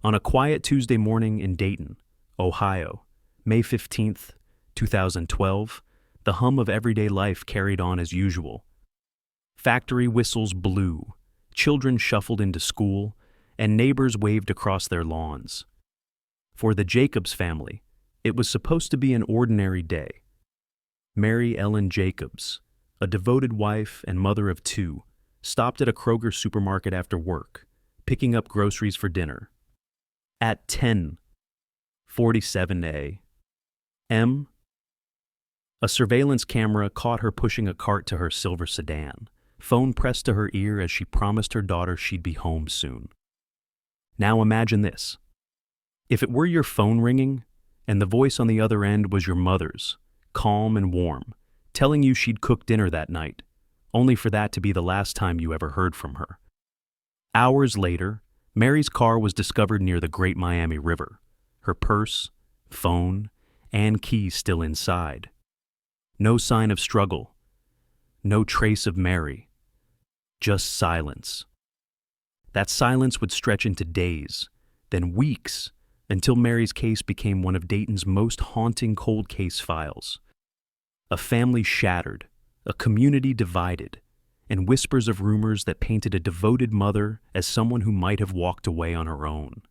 On a quiet Tuesday morning in Dayton, Ohio, May 15th, 2012, the hum of everyday life carried on as usual. Factory whistles blew, children shuffled into school, and neighbors waved across their lawns. For the Jacobs family, it was supposed to be an ordinary day. Mary Ellen Jacobs, a devoted wife and mother of two, stopped at a Kroger supermarket after work, picking up groceries for dinner. At 10:47 a.m., a surveillance camera caught her pushing a cart to her silver sedan, phone pressed to her ear as she promised her daughter she'd be home soon. Now imagine this. If it were your phone ringing, and the voice on the other end was your mother's, calm and warm, telling you she'd cook dinner that night, only for that to be the last time you ever heard from her. Hours later, Mary's car was discovered near the Great Miami River, her purse, phone, and keys still inside. No sign of struggle, no trace of Mary, just silence. That silence would stretch into days, then weeks, until Mary's case became one of Dayton's most haunting cold case files. A family shattered, a community divided, and whispers of rumors that painted a devoted mother as someone who might have walked away on her own.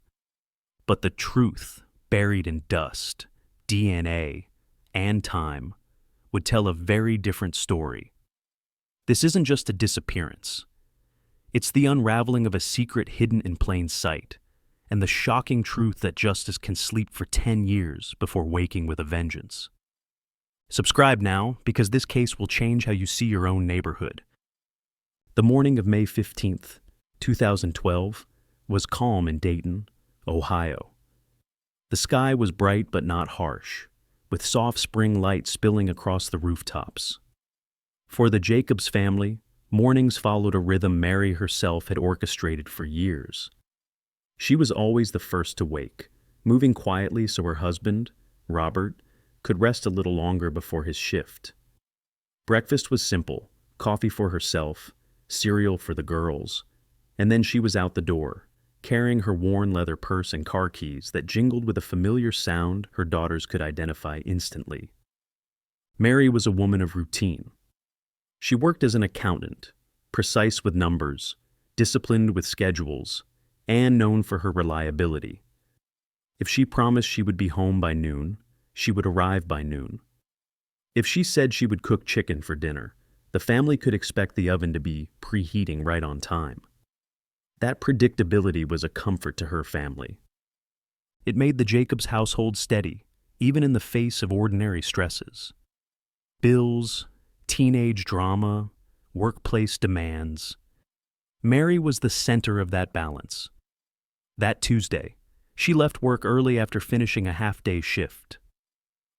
But the truth, buried in dust, DNA, and time, would tell a very different story. This isn't just a disappearance. It's the unraveling of a secret hidden in plain sight, and the shocking truth that justice can sleep for 10 years before waking with a vengeance. Subscribe now, because this case will change how you see your own neighborhood. The morning of May 15th, 2012, was calm in Dayton, Ohio. The sky was bright but not harsh, with soft spring light spilling across the rooftops. For the Jacobs family, mornings followed a rhythm Mary herself had orchestrated for years. She was always the first to wake, moving quietly so her husband, Robert, could rest a little longer before his shift. Breakfast was simple, coffee for herself, cereal for the girls, and then she was out the door, carrying her worn leather purse and car keys that jingled with a familiar sound her daughters could identify instantly. Mary was a woman of routine. She worked as an accountant, precise with numbers, disciplined with schedules, and known for her reliability. If she promised she would be home by noon, she would arrive by noon. If she said she would cook chicken for dinner, the family could expect the oven to be preheating right on time. That predictability was a comfort to her family. It made the Jacobs household steady, even in the face of ordinary stresses. Bills, teenage drama, workplace demands. Mary was the center of that balance. That Tuesday, she left work early after finishing a half-day shift.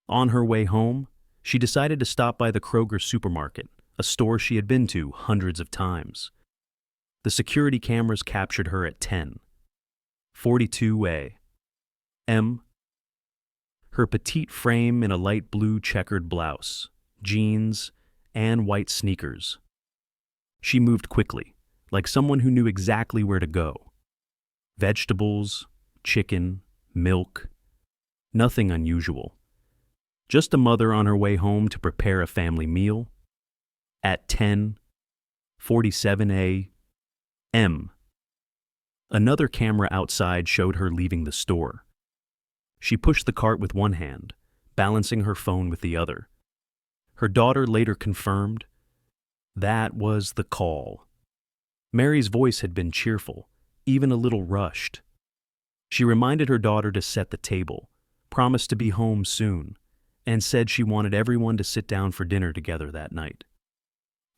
On her way home, she decided to stop by the Kroger supermarket, a store she had been to hundreds of times. The security cameras captured her at 10:42 a.m. Her petite frame in a light blue checkered blouse, jeans, and white sneakers. She moved quickly, like someone who knew exactly where to go. Vegetables, chicken, milk, nothing unusual. Just a mother on her way home to prepare a family meal. At 10:47 a.m., another camera outside showed her leaving the store. She pushed the cart with one hand, balancing her phone with the other. Her daughter later confirmed, that was the call. Mary's voice had been cheerful, even a little rushed. She reminded her daughter to set the table, promised to be home soon, and said she wanted everyone to sit down for dinner together that night.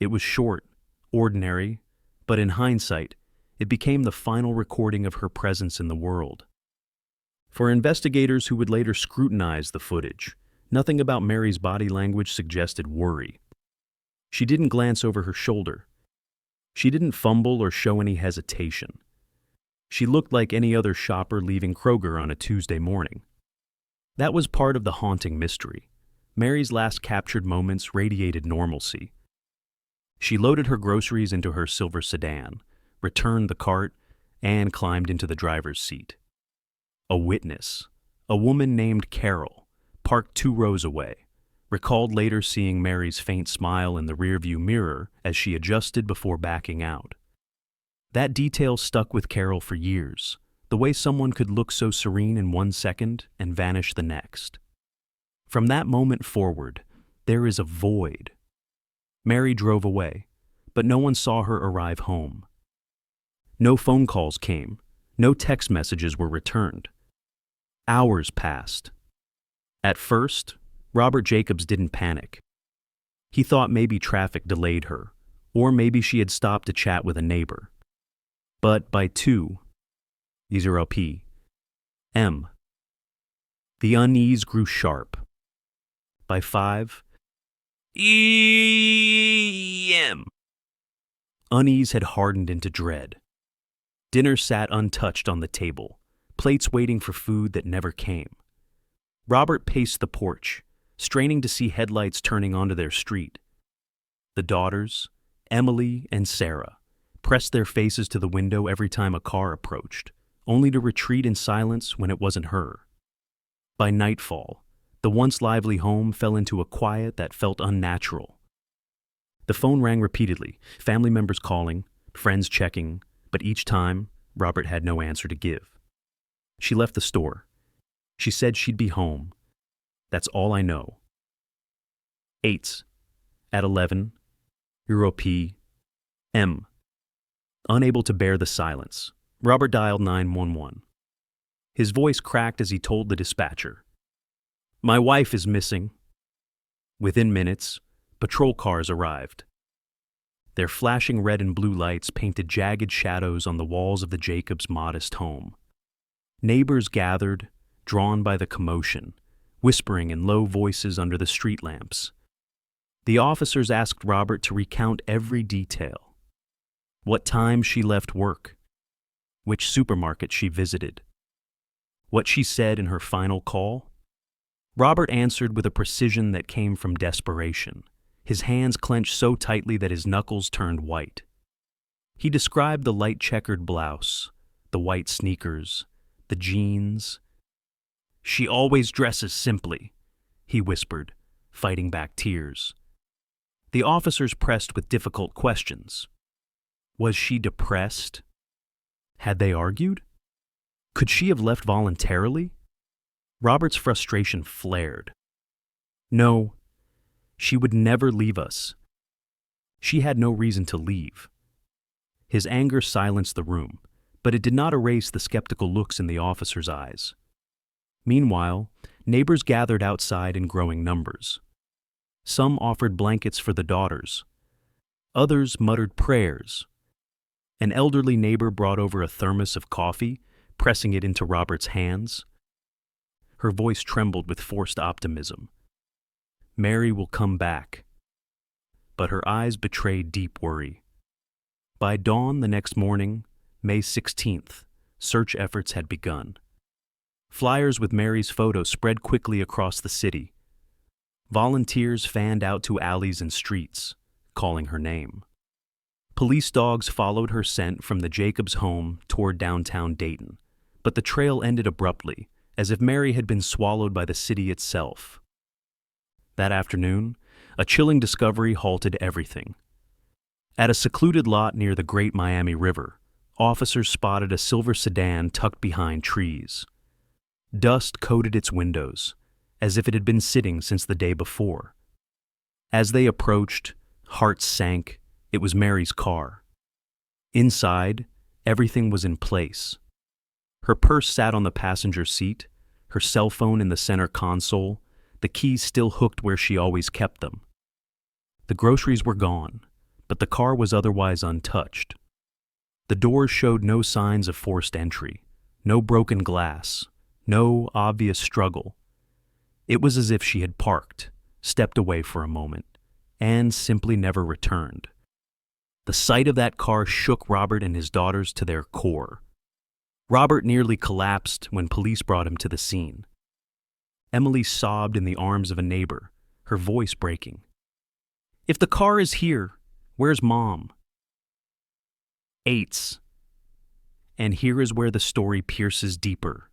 It was short, ordinary, but in hindsight, it became the final recording of her presence in the world. For investigators who would later scrutinize the footage, nothing about Mary's body language suggested worry. She didn't glance over her shoulder. She didn't fumble or show any hesitation. She looked like any other shopper leaving Kroger on a Tuesday morning. That was part of the haunting mystery. Mary's last captured moments radiated normalcy. She loaded her groceries into her silver sedan, returned the cart, and climbed into the driver's seat. A witness, a woman named Carol, parked 2 rows away, recalled later seeing Mary's faint smile in the rearview mirror as she adjusted before backing out. That detail stuck with Carol for years, the way someone could look so serene in 1 second and vanish the next. From that moment forward, there is a void. Mary drove away, but no one saw her arrive home. No phone calls came, no text messages were returned. Hours passed. At first, Robert Jacobs didn't panic. He thought maybe traffic delayed her, or maybe she had stopped to chat with a neighbor. But by 2:00 p.m., the unease grew sharp. By 5:00 a.m., unease had hardened into dread. Dinner sat untouched on the table, plates waiting for food that never came. Robert paced the porch, straining to see headlights turning onto their street. The daughters, Emily and Sarah, pressed their faces to the window every time a car approached, only to retreat in silence when it wasn't her. By nightfall, the once lively home fell into a quiet that felt unnatural. The phone rang repeatedly, family members calling, friends checking, but each time, Robert had no answer to give. She left the store. She said she'd be home. That's all I know. 8:00 at 11:00 p.m. Unable to bear the silence, Robert dialed 911. His voice cracked as he told the dispatcher, "My wife is missing." Within minutes, patrol cars arrived. Their flashing red and blue lights painted jagged shadows on the walls of the Jacobs' modest home. Neighbors gathered, drawn by the commotion, whispering in low voices under the street lamps. The officers asked Robert to recount every detail. What time she left work, which supermarket she visited, what she said in her final call. Robert answered with a precision that came from desperation, his hands clenched so tightly that his knuckles turned white. He described the light checkered blouse, the white sneakers, the jeans. "She always dresses simply," he whispered, fighting back tears. The officers pressed with difficult questions. Was she depressed? Had they argued? Could she have left voluntarily? Robert's frustration flared. No, she would never leave us. She had no reason to leave. His anger silenced the room, but it did not erase the skeptical looks in the officers' eyes. Meanwhile, neighbors gathered outside in growing numbers. Some offered blankets for the daughters. Others muttered prayers. An elderly neighbor brought over a thermos of coffee, pressing it into Robert's hands. Her voice trembled with forced optimism. Mary will come back. But her eyes betrayed deep worry. By dawn the next morning, May 16th, search efforts had begun. Flyers with Mary's photo spread quickly across the city. Volunteers fanned out to alleys and streets, calling her name. Police dogs followed her scent from the Jacobs home toward downtown Dayton, but the trail ended abruptly, as if Mary had been swallowed by the city itself. That afternoon, a chilling discovery halted everything. At a secluded lot near the Great Miami River, officers spotted a silver sedan tucked behind trees. Dust coated its windows, as if it had been sitting since the day before. As they approached, hearts sank. It was Mary's car. Inside, everything was in place. Her purse sat on the passenger seat, her cell phone in the center console, the keys still hooked where she always kept them. The groceries were gone, but the car was otherwise untouched. The doors showed no signs of forced entry, no broken glass, no obvious struggle. It was as if she had parked, stepped away for a moment, and simply never returned. The sight of that car shook Robert and his daughters to their core. Robert nearly collapsed when police brought him to the scene. Emily sobbed in the arms of a neighbor, her voice breaking. "If the car is here, where's Mom?" 8:00. And here is where the story pierces deeper.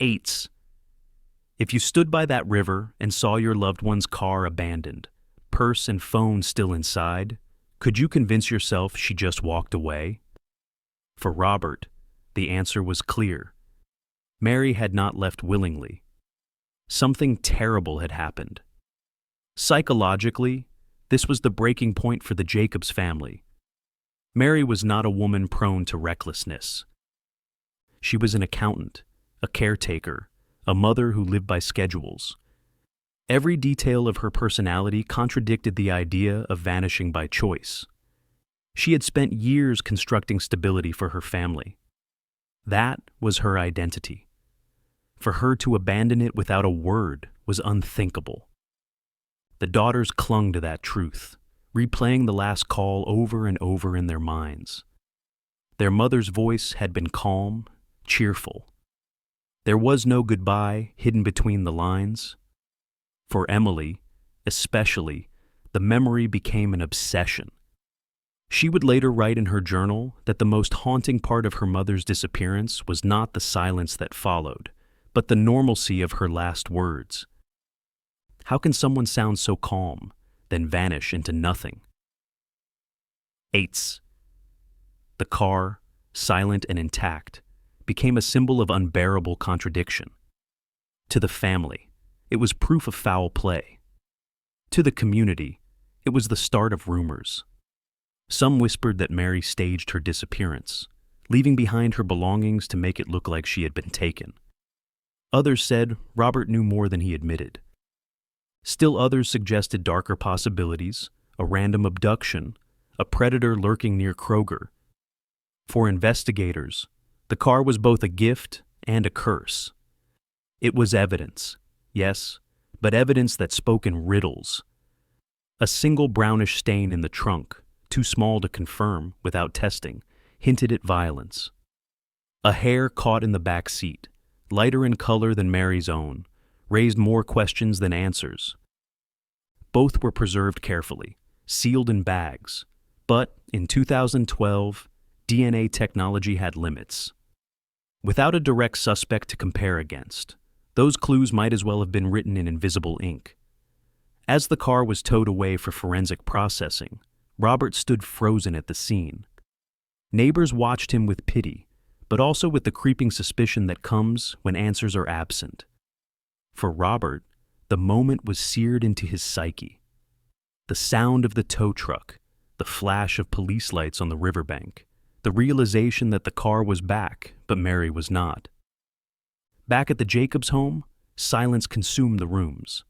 Eights. If you stood by that river and saw your loved one's car abandoned, purse and phone still inside, could you convince yourself she just walked away? For Robert, the answer was clear. Mary had not left willingly. Something terrible had happened. Psychologically, this was the breaking point for the Jacobs family. Mary was not a woman prone to recklessness. She was an accountant, a caretaker, a mother who lived by schedules. Every detail of her personality contradicted the idea of vanishing by choice. She had spent years constructing stability for her family. That was her identity. For her to abandon it without a word was unthinkable. The daughters clung to that truth, replaying the last call over and over in their minds. Their mother's voice had been calm, cheerful. There was no goodbye hidden between the lines. For Emily, especially, the memory became an obsession. She would later write in her journal that the most haunting part of her mother's disappearance was not the silence that followed, but the normalcy of her last words. How can someone sound so calm, then vanish into nothing? Eights. The car, silent and intact, became a symbol of unbearable contradiction. To the family, it was proof of foul play. To the community, it was the start of rumors. Some whispered that Mary staged her disappearance, leaving behind her belongings to make it look like she had been taken. Others said Robert knew more than he admitted. Still others suggested darker possibilities, a random abduction, a predator lurking near Kroger. For investigators, the car was both a gift and a curse. It was evidence, yes, but evidence that spoke in riddles. A single brownish stain in the trunk, too small to confirm without testing, hinted at violence. A hair caught in the back seat, lighter in color than Mary's own, raised more questions than answers. Both were preserved carefully, sealed in bags, but in 2012, DNA technology had limits. Without a direct suspect to compare against, those clues might as well have been written in invisible ink. As the car was towed away for forensic processing, Robert stood frozen at the scene. Neighbors watched him with pity, but also with the creeping suspicion that comes when answers are absent. For Robert, the moment was seared into his psyche. The sound of the tow truck, the flash of police lights on the riverbank, the realization that the car was back, but Mary was not. Back at the Jacobs home, silence consumed the rooms.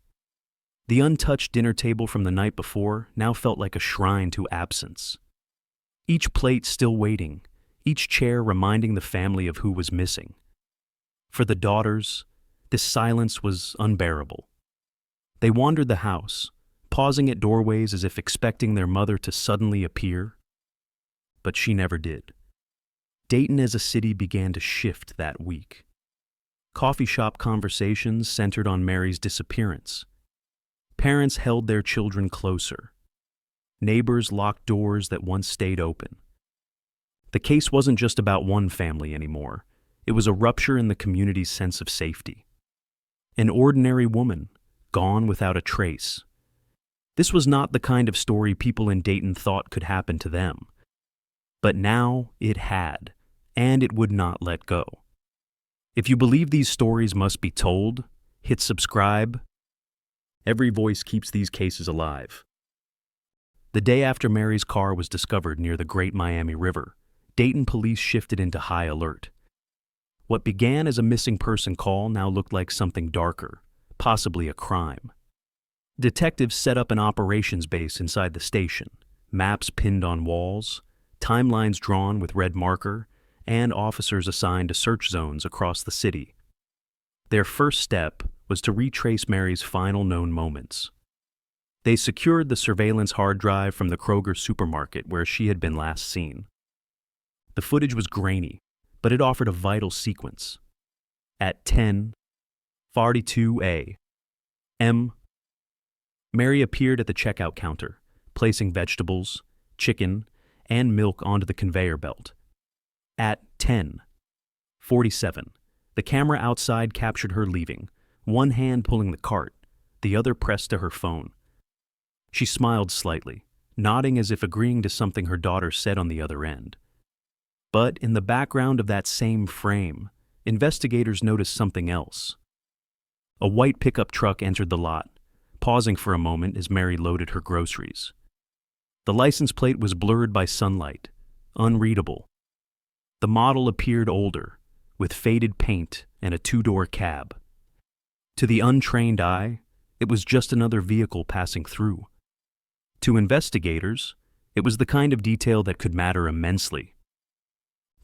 The untouched dinner table from the night before now felt like a shrine to absence. Each plate still waiting, each chair reminding the family of who was missing. For the daughters, this silence was unbearable. They wandered the house, pausing at doorways as if expecting their mother to suddenly appear. But she never did. Dayton as a city began to shift that week. Coffee shop conversations centered on Mary's disappearance. Parents held their children closer. Neighbors locked doors that once stayed open. The case wasn't just about one family anymore. It was a rupture in the community's sense of safety. An ordinary woman, gone without a trace. This was not the kind of story people in Dayton thought could happen to them. But now it had, and it would not let go. If you believe these stories must be told, hit subscribe. Every voice keeps these cases alive. The day after Mary's car was discovered near the Great Miami River, Dayton police shifted into high alert. What began as a missing person call now looked like something darker, possibly a crime. Detectives set up an operations base inside the station, maps pinned on walls, timelines drawn with red marker, and officers assigned to search zones across the city. Their first step was to retrace Mary's final known moments. They secured the surveillance hard drive from the Kroger supermarket where she had been last seen. The footage was grainy, but it offered a vital sequence. At 10:42 a.m., Mary appeared at the checkout counter, placing vegetables, chicken, and milk onto the conveyor belt. At 10:47, The camera outside captured her leaving, one hand pulling the cart, the other pressed to her phone. She smiled slightly, nodding as if agreeing to something her daughter said on the other end. But in the background of that same frame, investigators noticed something else. A white pickup truck entered the lot, pausing for a moment as Mary loaded her groceries. The license plate was blurred by sunlight, unreadable. The model appeared older, with faded paint and a two-door cab. To the untrained eye, it was just another vehicle passing through. To investigators, it was the kind of detail that could matter immensely.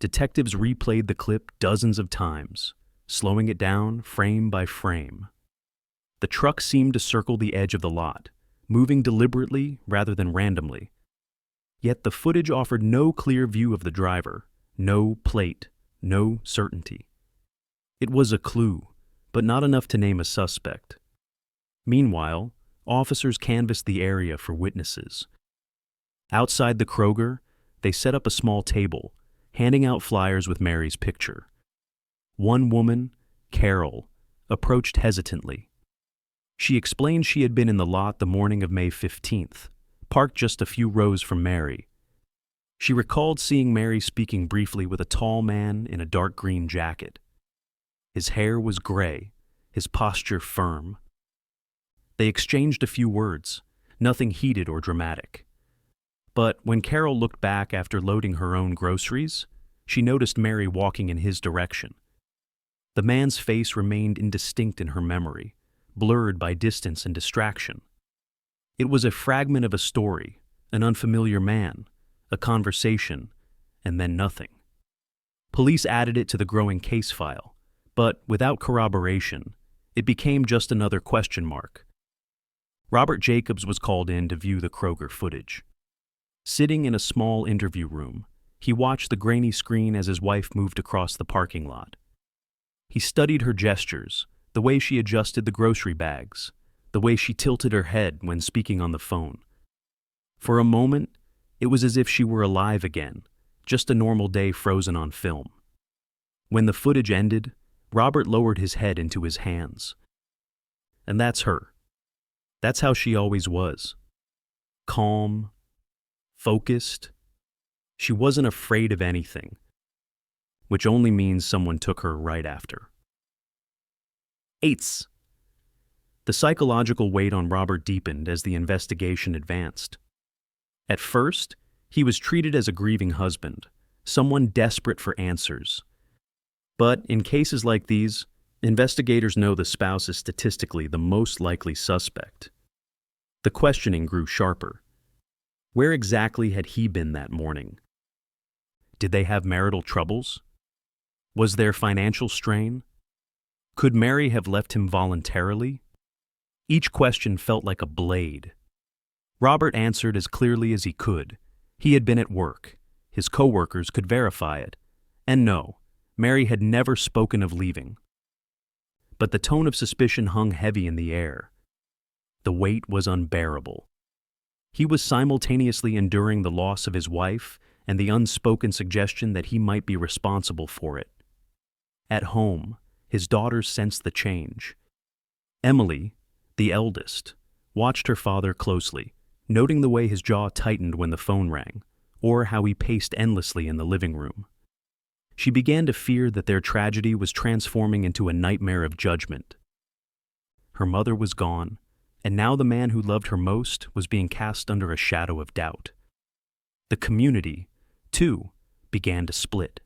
Detectives replayed the clip dozens of times, slowing it down frame by frame. The truck seemed to circle the edge of the lot, moving deliberately rather than randomly. Yet the footage offered no clear view of the driver, no plate, no certainty. It was a clue, but not enough to name a suspect. Meanwhile, officers canvassed the area for witnesses. Outside the Kroger, they set up a small table, handing out flyers with Mary's picture. One woman, Carol, approached hesitantly. She explained she had been in the lot the morning of May 15th, parked just a few rows from Mary. She recalled seeing Mary speaking briefly with a tall man in a dark green jacket. His hair was gray, his posture firm. They exchanged a few words, nothing heated or dramatic. But when Carol looked back after loading her own groceries, she noticed Mary walking in his direction. The man's face remained indistinct in her memory, blurred by distance and distraction. It was a fragment of a story, an unfamiliar man, a conversation, and then nothing. Police added it to the growing case file, but without corroboration, it became just another question mark. Robert Jacobs was called in to view the Kroger footage. Sitting in a small interview room, he watched the grainy screen as his wife moved across the parking lot. He studied her gestures, the way she adjusted the grocery bags, the way she tilted her head when speaking on the phone. For a moment, it was as if she were alive again, just a normal day frozen on film. When the footage ended, Robert lowered his head into his hands. And that's her. That's how she always was. Calm, focused. She wasn't afraid of anything, which only means someone took her right after. 8. The psychological weight on Robert deepened as the investigation advanced. At first, he was treated as a grieving husband, someone desperate for answers. But in cases like these, investigators know the spouse is statistically the most likely suspect. The questioning grew sharper. Where exactly had he been that morning? Did they have marital troubles? Was there financial strain? Could Mary have left him voluntarily? Each question felt like a blade. Robert answered as clearly as he could. He had been at work. His co-workers could verify it. And no, Mary had never spoken of leaving. But the tone of suspicion hung heavy in the air. The weight was unbearable. He was simultaneously enduring the loss of his wife and the unspoken suggestion that he might be responsible for it. At home, his daughters sensed the change. Emily, the eldest, watched her father closely, noting the way his jaw tightened when the phone rang, or how he paced endlessly in the living room. She began to fear that their tragedy was transforming into a nightmare of judgment. Her mother was gone, and now the man who loved her most was being cast under a shadow of doubt. The community, too, began to split.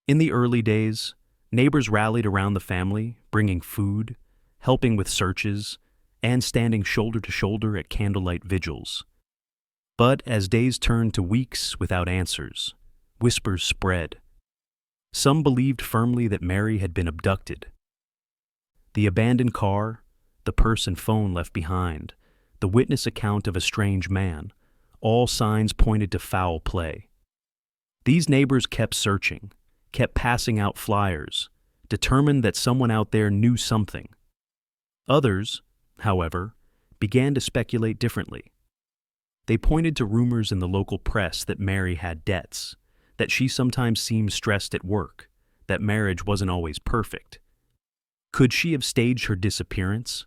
In the early days, neighbors rallied around the family, bringing food, helping with searches, and standing shoulder to shoulder at candlelight vigils. But as days turned to weeks without answers, whispers spread. Some believed firmly that Mary had been abducted. The abandoned car, the purse and phone left behind, the witness account of a strange man, all signs pointed to foul play. These neighbors kept searching, kept passing out flyers, determined that someone out there knew something. Others, however, began to speculate differently. They pointed to rumors in the local press that Mary had debts, that she sometimes seemed stressed at work, that marriage wasn't always perfect. Could she have staged her disappearance?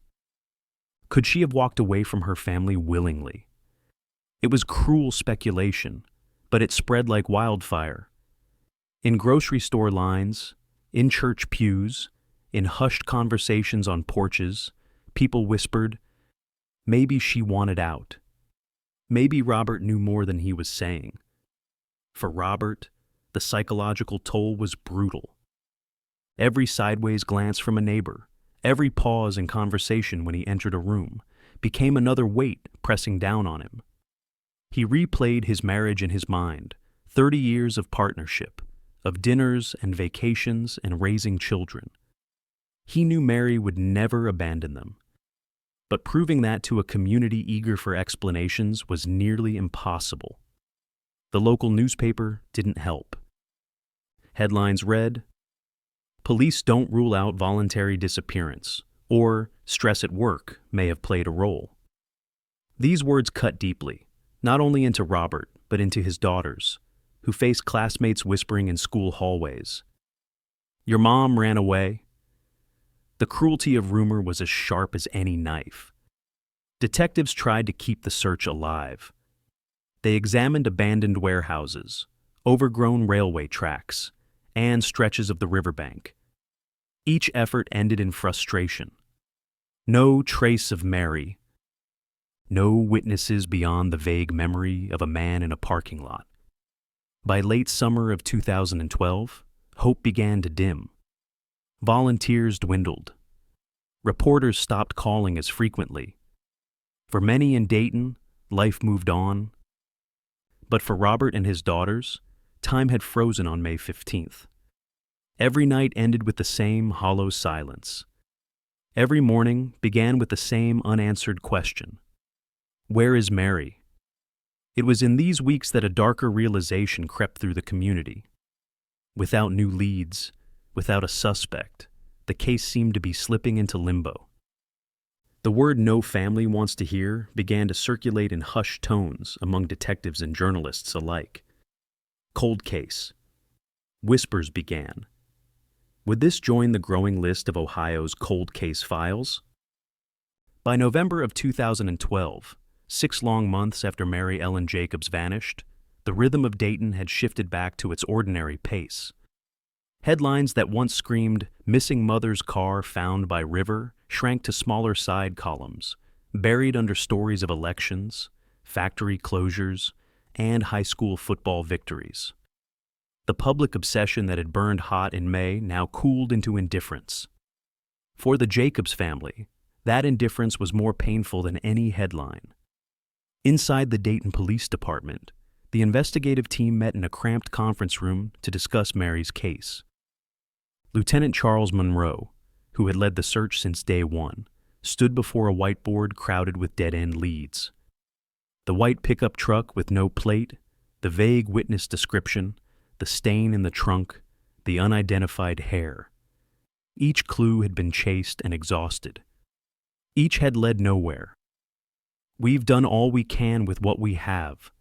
Could she have walked away from her family willingly? It was cruel speculation, but it spread like wildfire. In grocery store lines, in church pews, in hushed conversations on porches, people whispered, maybe she wanted out. Maybe Robert knew more than he was saying. For Robert, the psychological toll was brutal. Every sideways glance from a neighbor, every pause in conversation when he entered a room, became another weight pressing down on him. He replayed his marriage in his mind, 30 years of partnership, of dinners and vacations and raising children. He knew Mary would never abandon them. But proving that to a community eager for explanations was nearly impossible. The local newspaper didn't help. Headlines read, "Police don't rule out voluntary disappearance," or "Stress at work may have played a role." These words cut deeply, not only into Robert, but into his daughters, who faced classmates whispering in school hallways, "Your mom ran away." The cruelty of rumor was as sharp as any knife. Detectives tried to keep the search alive. They examined abandoned warehouses, overgrown railway tracks, and stretches of the riverbank. Each effort ended in frustration. No trace of Mary. No witnesses beyond the vague memory of a man in a parking lot. By late summer of 2012, hope began to dim. Volunteers dwindled. Reporters stopped calling as frequently. For many in Dayton, life moved on. But for Robert and his daughters, time had frozen on May 15th. Every night ended with the same hollow silence. Every morning began with the same unanswered question. Where is Mary? It was in these weeks that a darker realization crept through the community. Without new leads, without a suspect, the case seemed to be slipping into limbo. The word no family wants to hear began to circulate in hushed tones among detectives and journalists alike. Cold case. Whispers began. Would this join the growing list of Ohio's cold case files? By November of 2012, 6 long months after Mary Ellen Jacobs vanished, the rhythm of Dayton had shifted back to its ordinary pace. Headlines that once screamed, "Missing mother's car found by river," shrank to smaller side columns, buried under stories of elections, factory closures, and high school football victories. The public obsession that had burned hot in May now cooled into indifference. For the Jacobs family, that indifference was more painful than any headline. Inside the Dayton Police Department, the investigative team met in a cramped conference room to discuss Mary's case. Lieutenant Charles Monroe, who had led the search since day one, stood before a whiteboard crowded with dead-end leads. The white pickup truck with no plate, the vague witness description, the stain in the trunk, the unidentified hair. Each clue had been chased and exhausted. Each had led nowhere. "We've done all we can with what we have,"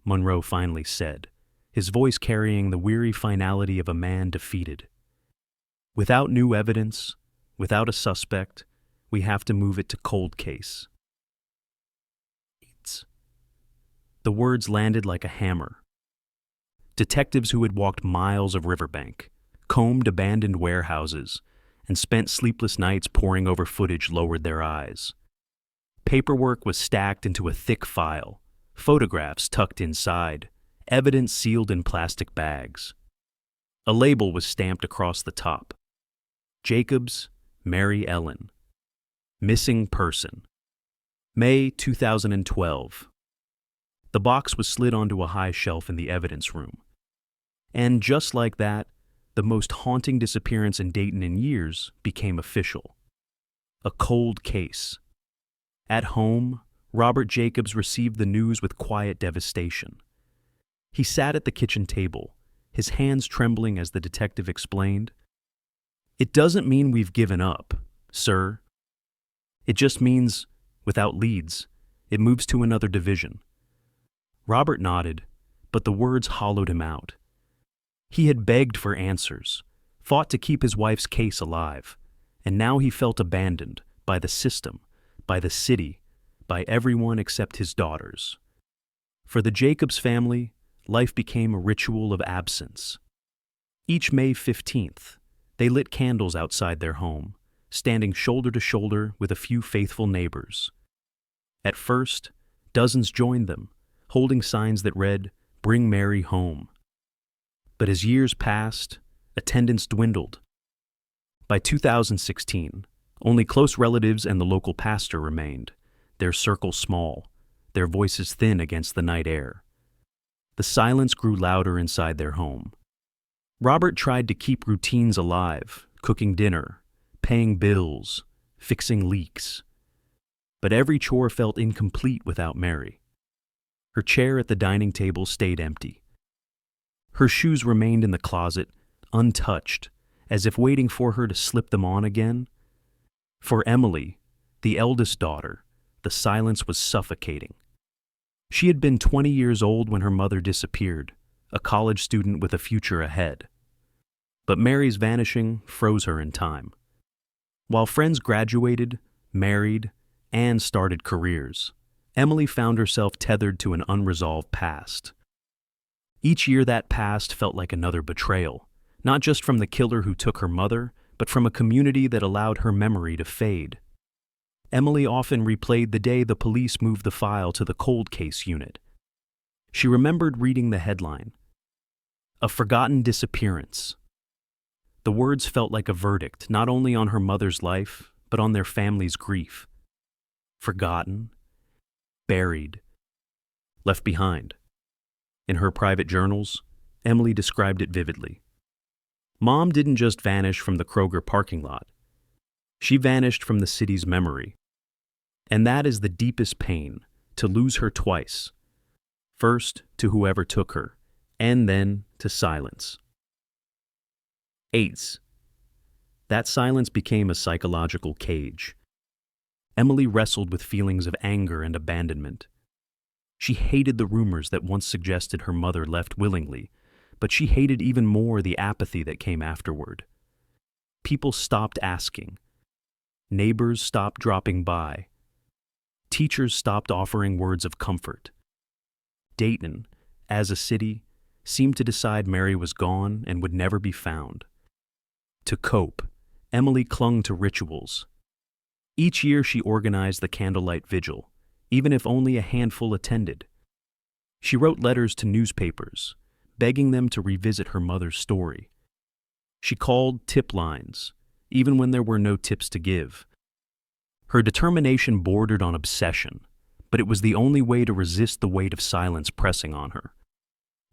Monroe finally said, his voice carrying the weary finality of a man defeated. "Without new evidence, without a suspect, we have to move it to cold case." The words landed like a hammer. Detectives who had walked miles of riverbank, combed abandoned warehouses, and spent sleepless nights poring over footage lowered their eyes. Paperwork was stacked into a thick file, photographs tucked inside, evidence sealed in plastic bags. A label was stamped across the top. Jacobs, Mary Ellen. Missing person. May 2012. The box was slid onto a high shelf in the evidence room. And just like that, the most haunting disappearance in Dayton in years became official. A cold case. At home, Robert Jacobs received the news with quiet devastation. He sat at the kitchen table, his hands trembling as the detective explained, "It doesn't mean we've given up, sir. It just means, without leads, it moves to another division." Robert nodded, but the words hollowed him out. He had begged for answers, fought to keep his wife's case alive, and now he felt abandoned by the system, by the city, by everyone except his daughters. For the Jacobs family, life became a ritual of absence. Each May 15th, they lit candles outside their home, standing shoulder to shoulder with a few faithful neighbors. At first, dozens joined them, holding signs that read, "Bring Mary home." But as years passed, attendance dwindled. By 2016, only close relatives and the local pastor remained, their circle small, their voices thin against the night air. The silence grew louder inside their home. Robert tried to keep routines alive, cooking dinner, paying bills, fixing leaks. But every chore felt incomplete without Mary. Her chair at the dining table stayed empty. Her shoes remained in the closet, untouched, as if waiting for her to slip them on again. For Emily, the eldest daughter, the silence was suffocating. She had been 20 years old when her mother disappeared, a college student with a future ahead. But Mary's vanishing froze her in time. While friends graduated, married, and started careers, Emily found herself tethered to an unresolved past. Each year that passed felt like another betrayal, not just from the killer who took her mother, but from a community that allowed her memory to fade. Emily often replayed the day the police moved the file to the cold case unit. She remembered reading the headline, "A Forgotten Disappearance." The words felt like a verdict, not only on her mother's life, but on their family's grief. Forgotten, buried, left behind. In her private journals, Emily described it vividly. Mom didn't just vanish from the Kroger parking lot. She vanished from the city's memory. And that is the deepest pain, to lose her twice. First to whoever took her, and then to silence. AIDS. That silence became a psychological cage. Emily wrestled with feelings of anger and abandonment. She hated the rumors that once suggested her mother left willingly, but she hated even more the apathy that came afterward. People stopped asking. Neighbors stopped dropping by. Teachers stopped offering words of comfort. Dayton, as a city, seemed to decide Mary was gone and would never be found. To cope, Emily clung to rituals. Each year she organized the candlelight vigil, even if only a handful attended. She wrote letters to newspapers, begging them to revisit her mother's story. She called tip lines, even when there were no tips to give. Her determination bordered on obsession, but it was the only way to resist the weight of silence pressing on her.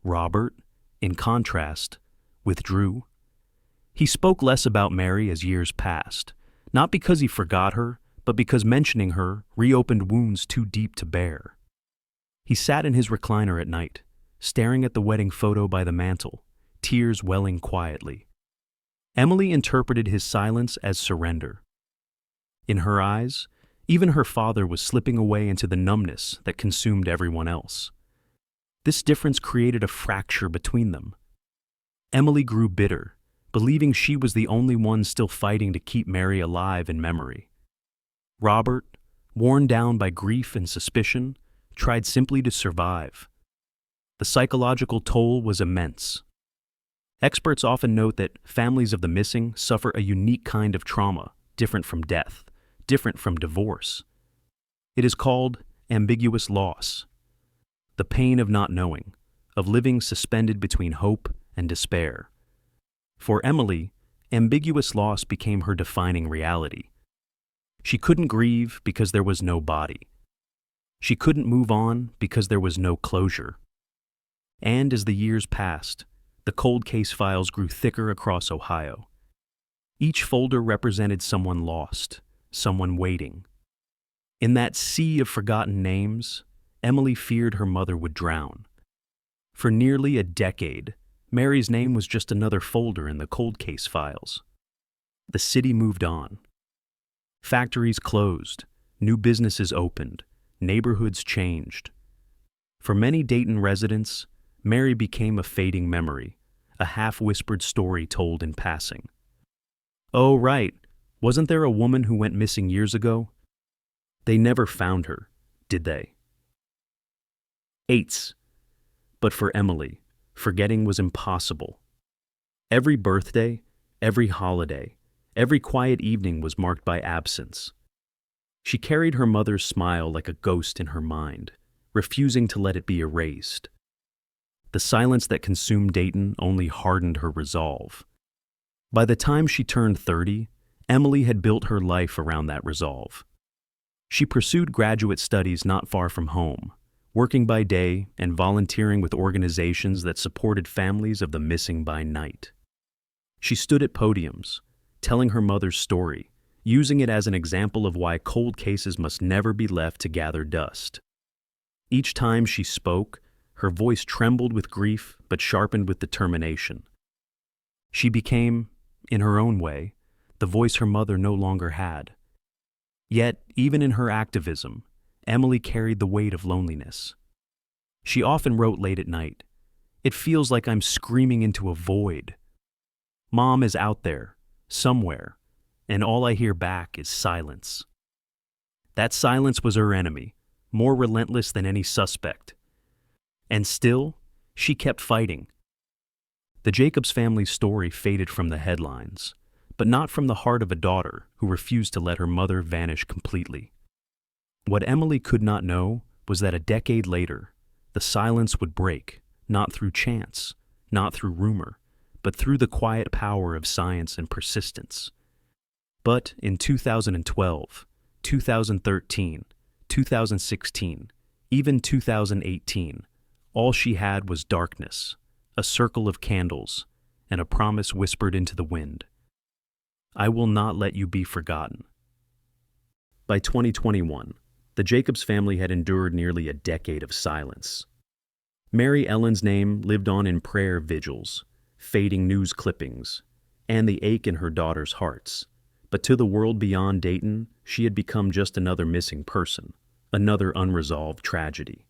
Robert, in contrast, withdrew. He spoke less about Mary as years passed, not because he forgot her, but because mentioning her reopened wounds too deep to bear. He sat in his recliner at night, staring at the wedding photo by the mantel, tears welling quietly. Emily interpreted his silence as surrender. In her eyes, even her father was slipping away into the numbness that consumed everyone else. This difference created a fracture between them. Emily grew bitter, believing she was the only one still fighting to keep Mary alive in memory. Robert, worn down by grief and suspicion, tried simply to survive. The psychological toll was immense. Experts often note that families of the missing suffer a unique kind of trauma, different from death, different from divorce. It is called ambiguous loss. The pain of not knowing, of living suspended between hope and despair. For Emily, ambiguous loss became her defining reality. She couldn't grieve because there was no body. She couldn't move on because there was no closure. And as the years passed, the cold case files grew thicker across Ohio. Each folder represented someone lost, someone waiting. In that sea of forgotten names, Emily feared her mother would drown. For nearly a decade, Mary's name was just another folder in the cold case files. The city moved on. Factories closed, new businesses opened, neighborhoods changed. For many Dayton residents, Mary became a fading memory, a half-whispered story told in passing. "Oh, right. Wasn't there a woman who went missing years ago?" They never found her, did they? 8. But for Emily, forgetting was impossible. Every birthday, every holiday, every quiet evening was marked by absence. She carried her mother's smile like a ghost in her mind, refusing to let it be erased. The silence that consumed Dayton only hardened her resolve. By the time she turned 30, Emily had built her life around that resolve. She pursued graduate studies not far from home, working by day and volunteering with organizations that supported families of the missing by night. She stood at podiums, telling her mother's story, using it as an example of why cold cases must never be left to gather dust. Each time she spoke, her voice trembled with grief but sharpened with determination. She became, in her own way, the voice her mother no longer had. Yet, even in her activism, Emily carried the weight of loneliness. She often wrote late at night, "It feels like I'm screaming into a void. Mom is out there, somewhere, and all I hear back is silence." That silence was her enemy, more relentless than any suspect. And still, she kept fighting. The Jacobs family's story faded from the headlines, but not from the heart of a daughter who refused to let her mother vanish completely. What Emily could not know was that a decade later, the silence would break, not through chance, not through rumor, but through the quiet power of science and persistence. But in 2012, 2013, 2016, even 2018, all she had was darkness, a circle of candles, and a promise whispered into the wind. "I will not let you be forgotten." By 2021, the Jacobs family had endured nearly a decade of silence. Mary Ellen's name lived on in prayer vigils, fading news clippings, and the ache in her daughters' hearts. But to the world beyond Dayton, she had become just another missing person, another unresolved tragedy.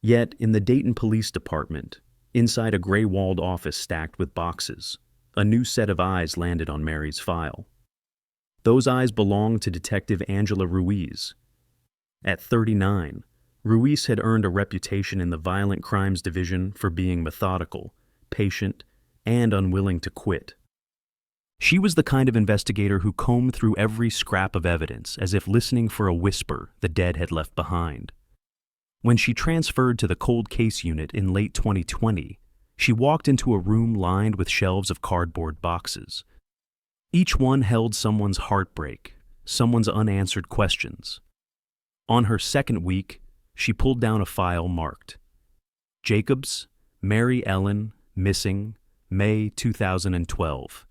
Yet, in the Dayton Police Department, inside a gray-walled office stacked with boxes, a new set of eyes landed on Mary's file. Those eyes belonged to Detective Angela Ruiz. At 39, Ruiz had earned a reputation in the Violent Crimes Division for being methodical, patient, and unwilling to quit. She was the kind of investigator who combed through every scrap of evidence as if listening for a whisper the dead had left behind. When she transferred to the cold case unit in late 2020, she walked into a room lined with shelves of cardboard boxes. Each one held someone's heartbreak, someone's unanswered questions. On her second week, she pulled down a file marked Jacobs, Mary Ellen, missing, May 2012.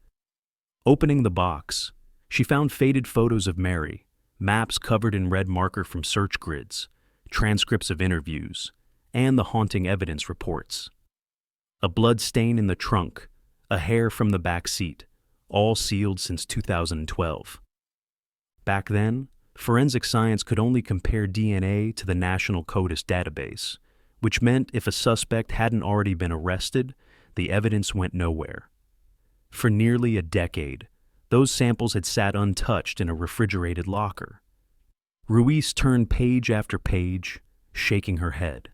Opening the box, she found faded photos of Mary, maps covered in red marker from search grids, transcripts of interviews, and the haunting evidence reports. A blood stain in the trunk, a hair from the back seat, all sealed since 2012. Back then, forensic science could only compare DNA to the National CODIS database, which meant if a suspect hadn't already been arrested, the evidence went nowhere. For nearly a decade, those samples had sat untouched in a refrigerated locker. Ruiz turned page after page, shaking her head.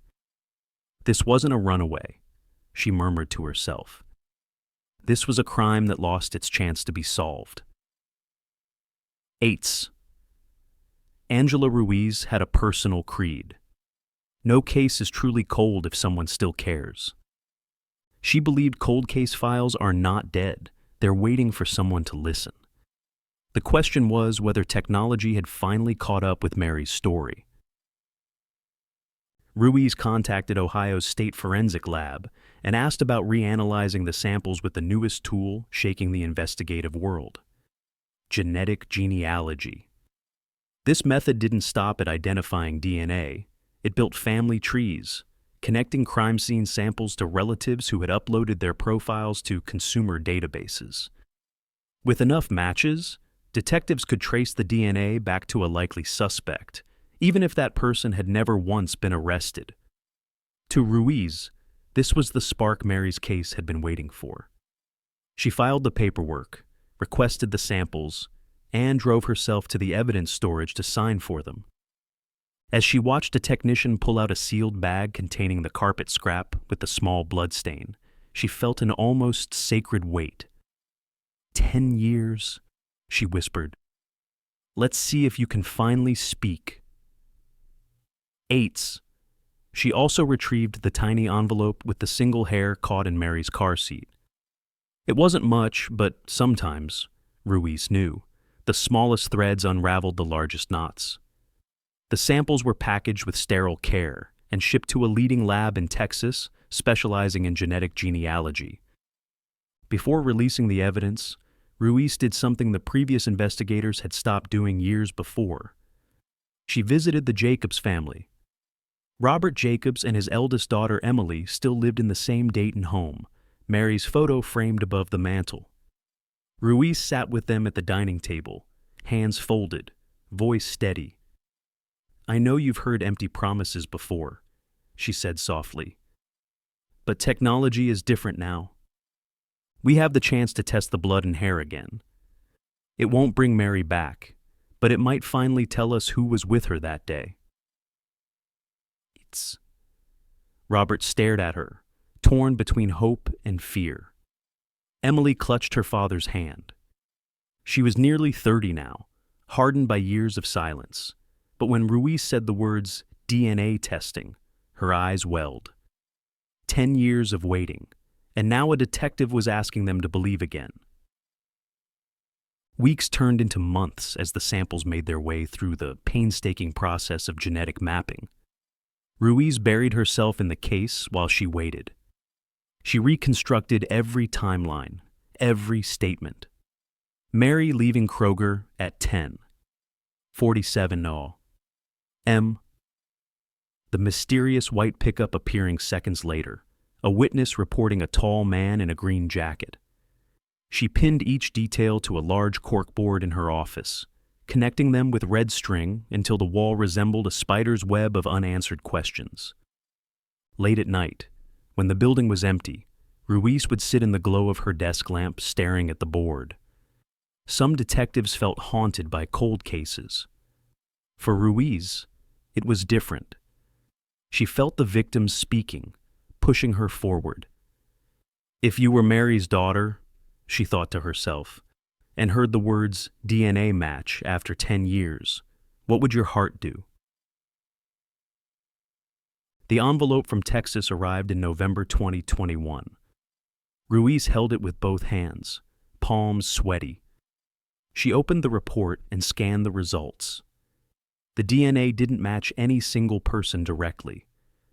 This wasn't a runaway, she murmured to herself. This was a crime that lost its chance to be solved. 8. Angela Ruiz had a personal creed. No case is truly cold if someone still cares. She believed cold case files are not dead, they're waiting for someone to listen. The question was whether technology had finally caught up with Mary's story. Ruiz contacted Ohio's State Forensic Lab and asked about reanalyzing the samples with the newest tool shaking the investigative world: genetic genealogy. This method didn't stop at identifying DNA. It built family trees, connecting crime scene samples to relatives who had uploaded their profiles to consumer databases. With enough matches, detectives could trace the DNA back to a likely suspect, even if that person had never once been arrested. To Ruiz, This was the spark Mary's case had been waiting for. She filed the paperwork, requested the samples, and drove herself to the evidence storage to sign for them. As she watched a technician pull out a sealed bag containing the carpet scrap with the small blood stain, she felt an almost sacred weight. 10 years, she whispered. Let's see if you can finally speak. 8. She also retrieved the tiny envelope with the single hair caught in Mary's car seat. It wasn't much, but sometimes, Ruiz knew, the smallest threads unraveled the largest knots. The samples were packaged with sterile care and shipped to a leading lab in Texas specializing in genetic genealogy. Before releasing the evidence, Ruiz did something the previous investigators had stopped doing years before. She visited the Jacobs family. Robert Jacobs and his eldest daughter Emily still lived in the same Dayton home, Mary's photo framed above the mantel. Ruiz sat with them at the dining table, hands folded, voice steady. I know you've heard empty promises before, she said softly. But technology is different now. We have the chance to test the blood and hair again. It won't bring Mary back, but it might finally tell us who was with her that day. Robert stared at her, torn between hope and fear. Emily clutched her father's hand. She was nearly 30 now, hardened by years of silence. But when Ruiz said the words DNA testing, her eyes welled. 10 years of waiting, and now a detective was asking them to believe again. Weeks turned into months as the samples made their way through the painstaking process of genetic mapping. Ruiz buried herself in the case while she waited. She reconstructed every timeline, every statement. Mary leaving Kroger at 10. 47 all. The mysterious white pickup appearing seconds later, a witness reporting a tall man in a green jacket. She pinned each detail to a large corkboard in her office, connecting them with red string until the wall resembled a spider's web of unanswered questions. Late at night, when the building was empty, Ruiz would sit in the glow of her desk lamp staring at the board. Some detectives felt haunted by cold cases. For Ruiz, it was different. She felt the victims speaking, pushing her forward. If you were Mary's daughter, she thought to herself, and heard the words DNA match after 10 years, what would your heart do? The envelope from Texas arrived in November 2021. Ruiz held it with both hands, palms sweaty. She opened the report and scanned the results. The DNA didn't match any single person directly,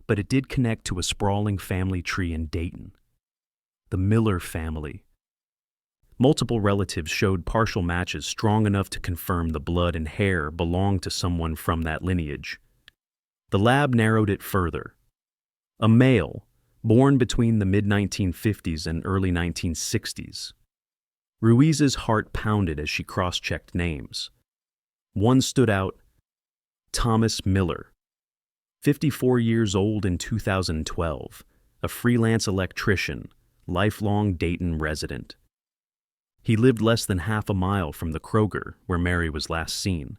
but it did connect to a sprawling family tree in Dayton. The Miller family. Multiple relatives showed partial matches strong enough to confirm the blood and hair belonged to someone from that lineage. The lab narrowed it further. A male, born between the mid-1950s and early 1960s. Ruiz's heart pounded as she cross-checked names. One stood out, Thomas Miller, 54 years old in 2012, a freelance electrician, lifelong Dayton resident. He lived less than half a mile from the Kroger where Mary was last seen.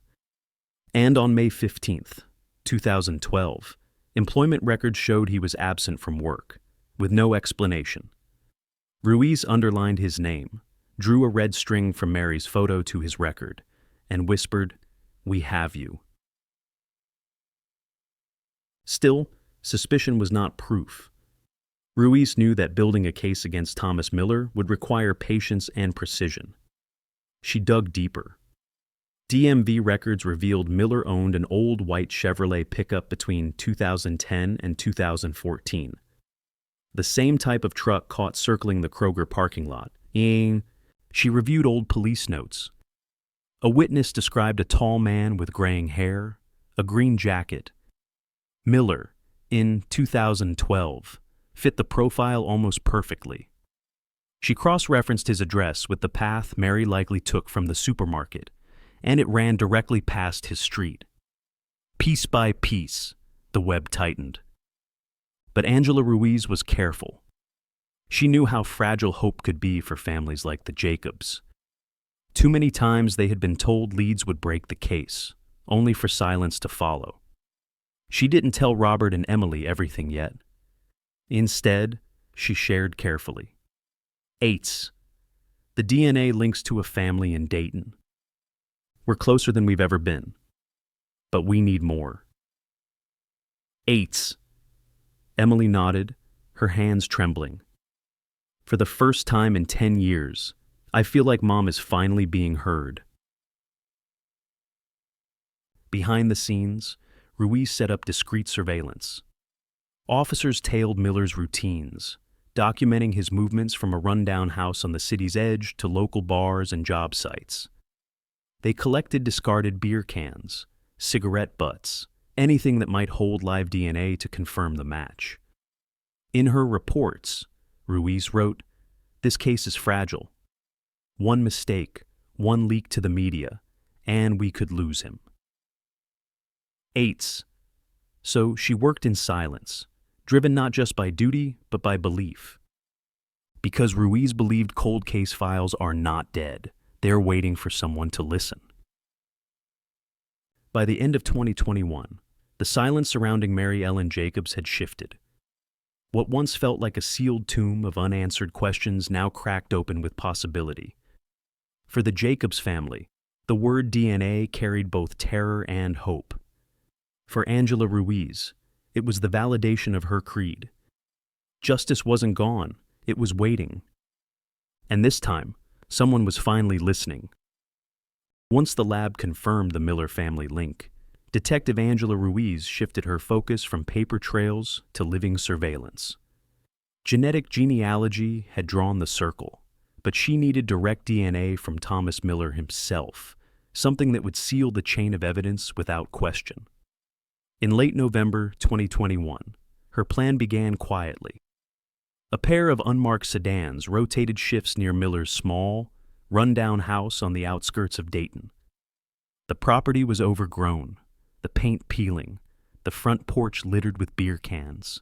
And on May 15th, 2012, employment records showed he was absent from work, with no explanation. Ruiz underlined his name, drew a red string from Mary's photo to his record, and whispered, "We have you." Still, suspicion was not proof. Ruiz knew that building a case against Thomas Miller would require patience and precision. She dug deeper. DMV records revealed Miller owned an old white Chevrolet pickup between 2010 and 2014. The same type of truck caught circling the Kroger parking lot. She reviewed old police notes. A witness described a tall man with graying hair, a green jacket. Miller, in 2012, fit the profile almost perfectly. She cross-referenced his address with the path Mary likely took from the supermarket, and it ran directly past his street. Piece by piece, the web tightened. But Angela Ruiz was careful. She knew how fragile hope could be for families like the Jacobs. Too many times they had been told leads would break the case, only for silence to follow. She didn't tell Robert and Emily everything yet. Instead, she shared carefully. 8. The DNA links to a family in Dayton. We're closer than we've ever been, but we need more. 8. Emily nodded, her hands trembling. For the first time in 10 years, I feel like Mom is finally being heard. Behind the scenes, Ruiz set up discreet surveillance. Officers tailed Miller's routines, documenting his movements from a rundown house on the city's edge to local bars and job sites. They collected discarded beer cans, cigarette butts, anything that might hold live DNA to confirm the match. In her reports, Ruiz wrote, "This case is fragile. One mistake, one leak to the media, and we could lose him." 8. So she worked in silence, driven not just by duty, but by belief. Because Ruiz believed cold case files are not dead. They're waiting for someone to listen. By the end of 2021, the silence surrounding Mary Ellen Jacobs had shifted. What once felt like a sealed tomb of unanswered questions now cracked open with possibility. For the Jacobs family, the word DNA carried both terror and hope. For Angela Ruiz, it was the validation of her creed. Justice wasn't gone, it was waiting. And this time, someone was finally listening. Once the lab confirmed the Miller family link, Detective Angela Ruiz shifted her focus from paper trails to living surveillance. Genetic genealogy had drawn the circle, but she needed direct DNA from Thomas Miller himself, something that would seal the chain of evidence without question. In late November 2021, her plan began quietly. A pair of unmarked sedans rotated shifts near Miller's small, rundown house on the outskirts of Dayton. The property was overgrown, the paint peeling, the front porch littered with beer cans.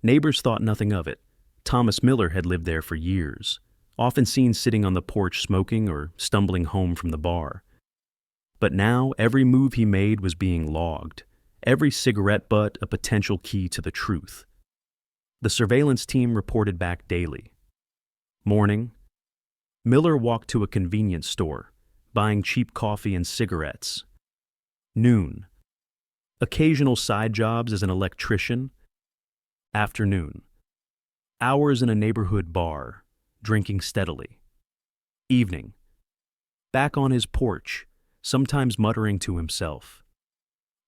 Neighbors thought nothing of it. Thomas Miller had lived there for years, often seen sitting on the porch smoking or stumbling home from the bar. But now every move he made was being logged, every cigarette butt a potential key to the truth. The surveillance team reported back daily. Morning, Miller walked to a convenience store, buying cheap coffee and cigarettes. Noon, occasional side jobs as an electrician. Afternoon, hours in a neighborhood bar, drinking steadily. Evening, back on his porch, sometimes muttering to himself.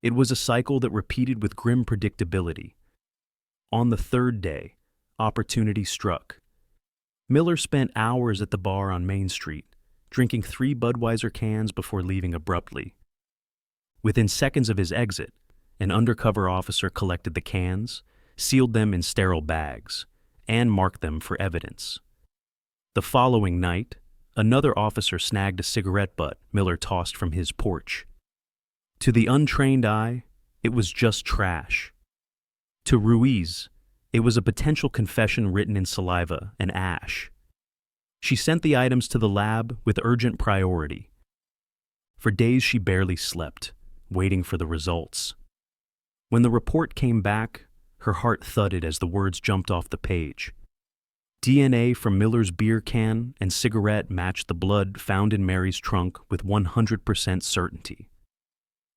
It was a cycle that repeated with grim predictability. On the third day, opportunity struck. Miller spent hours at the bar on Main Street, drinking 3 Budweiser cans before leaving abruptly. Within seconds of his exit, an undercover officer collected the cans, sealed them in sterile bags, and marked them for evidence. The following night, another officer snagged a cigarette butt Miller tossed from his porch. To the untrained eye, it was just trash. To Ruiz, it was a potential confession written in saliva and ash. She sent the items to the lab with urgent priority. For days she barely slept, waiting for the results. When the report came back, her heart thudded as the words jumped off the page. DNA from Miller's beer can and cigarette matched the blood found in Mary's trunk with 100% certainty.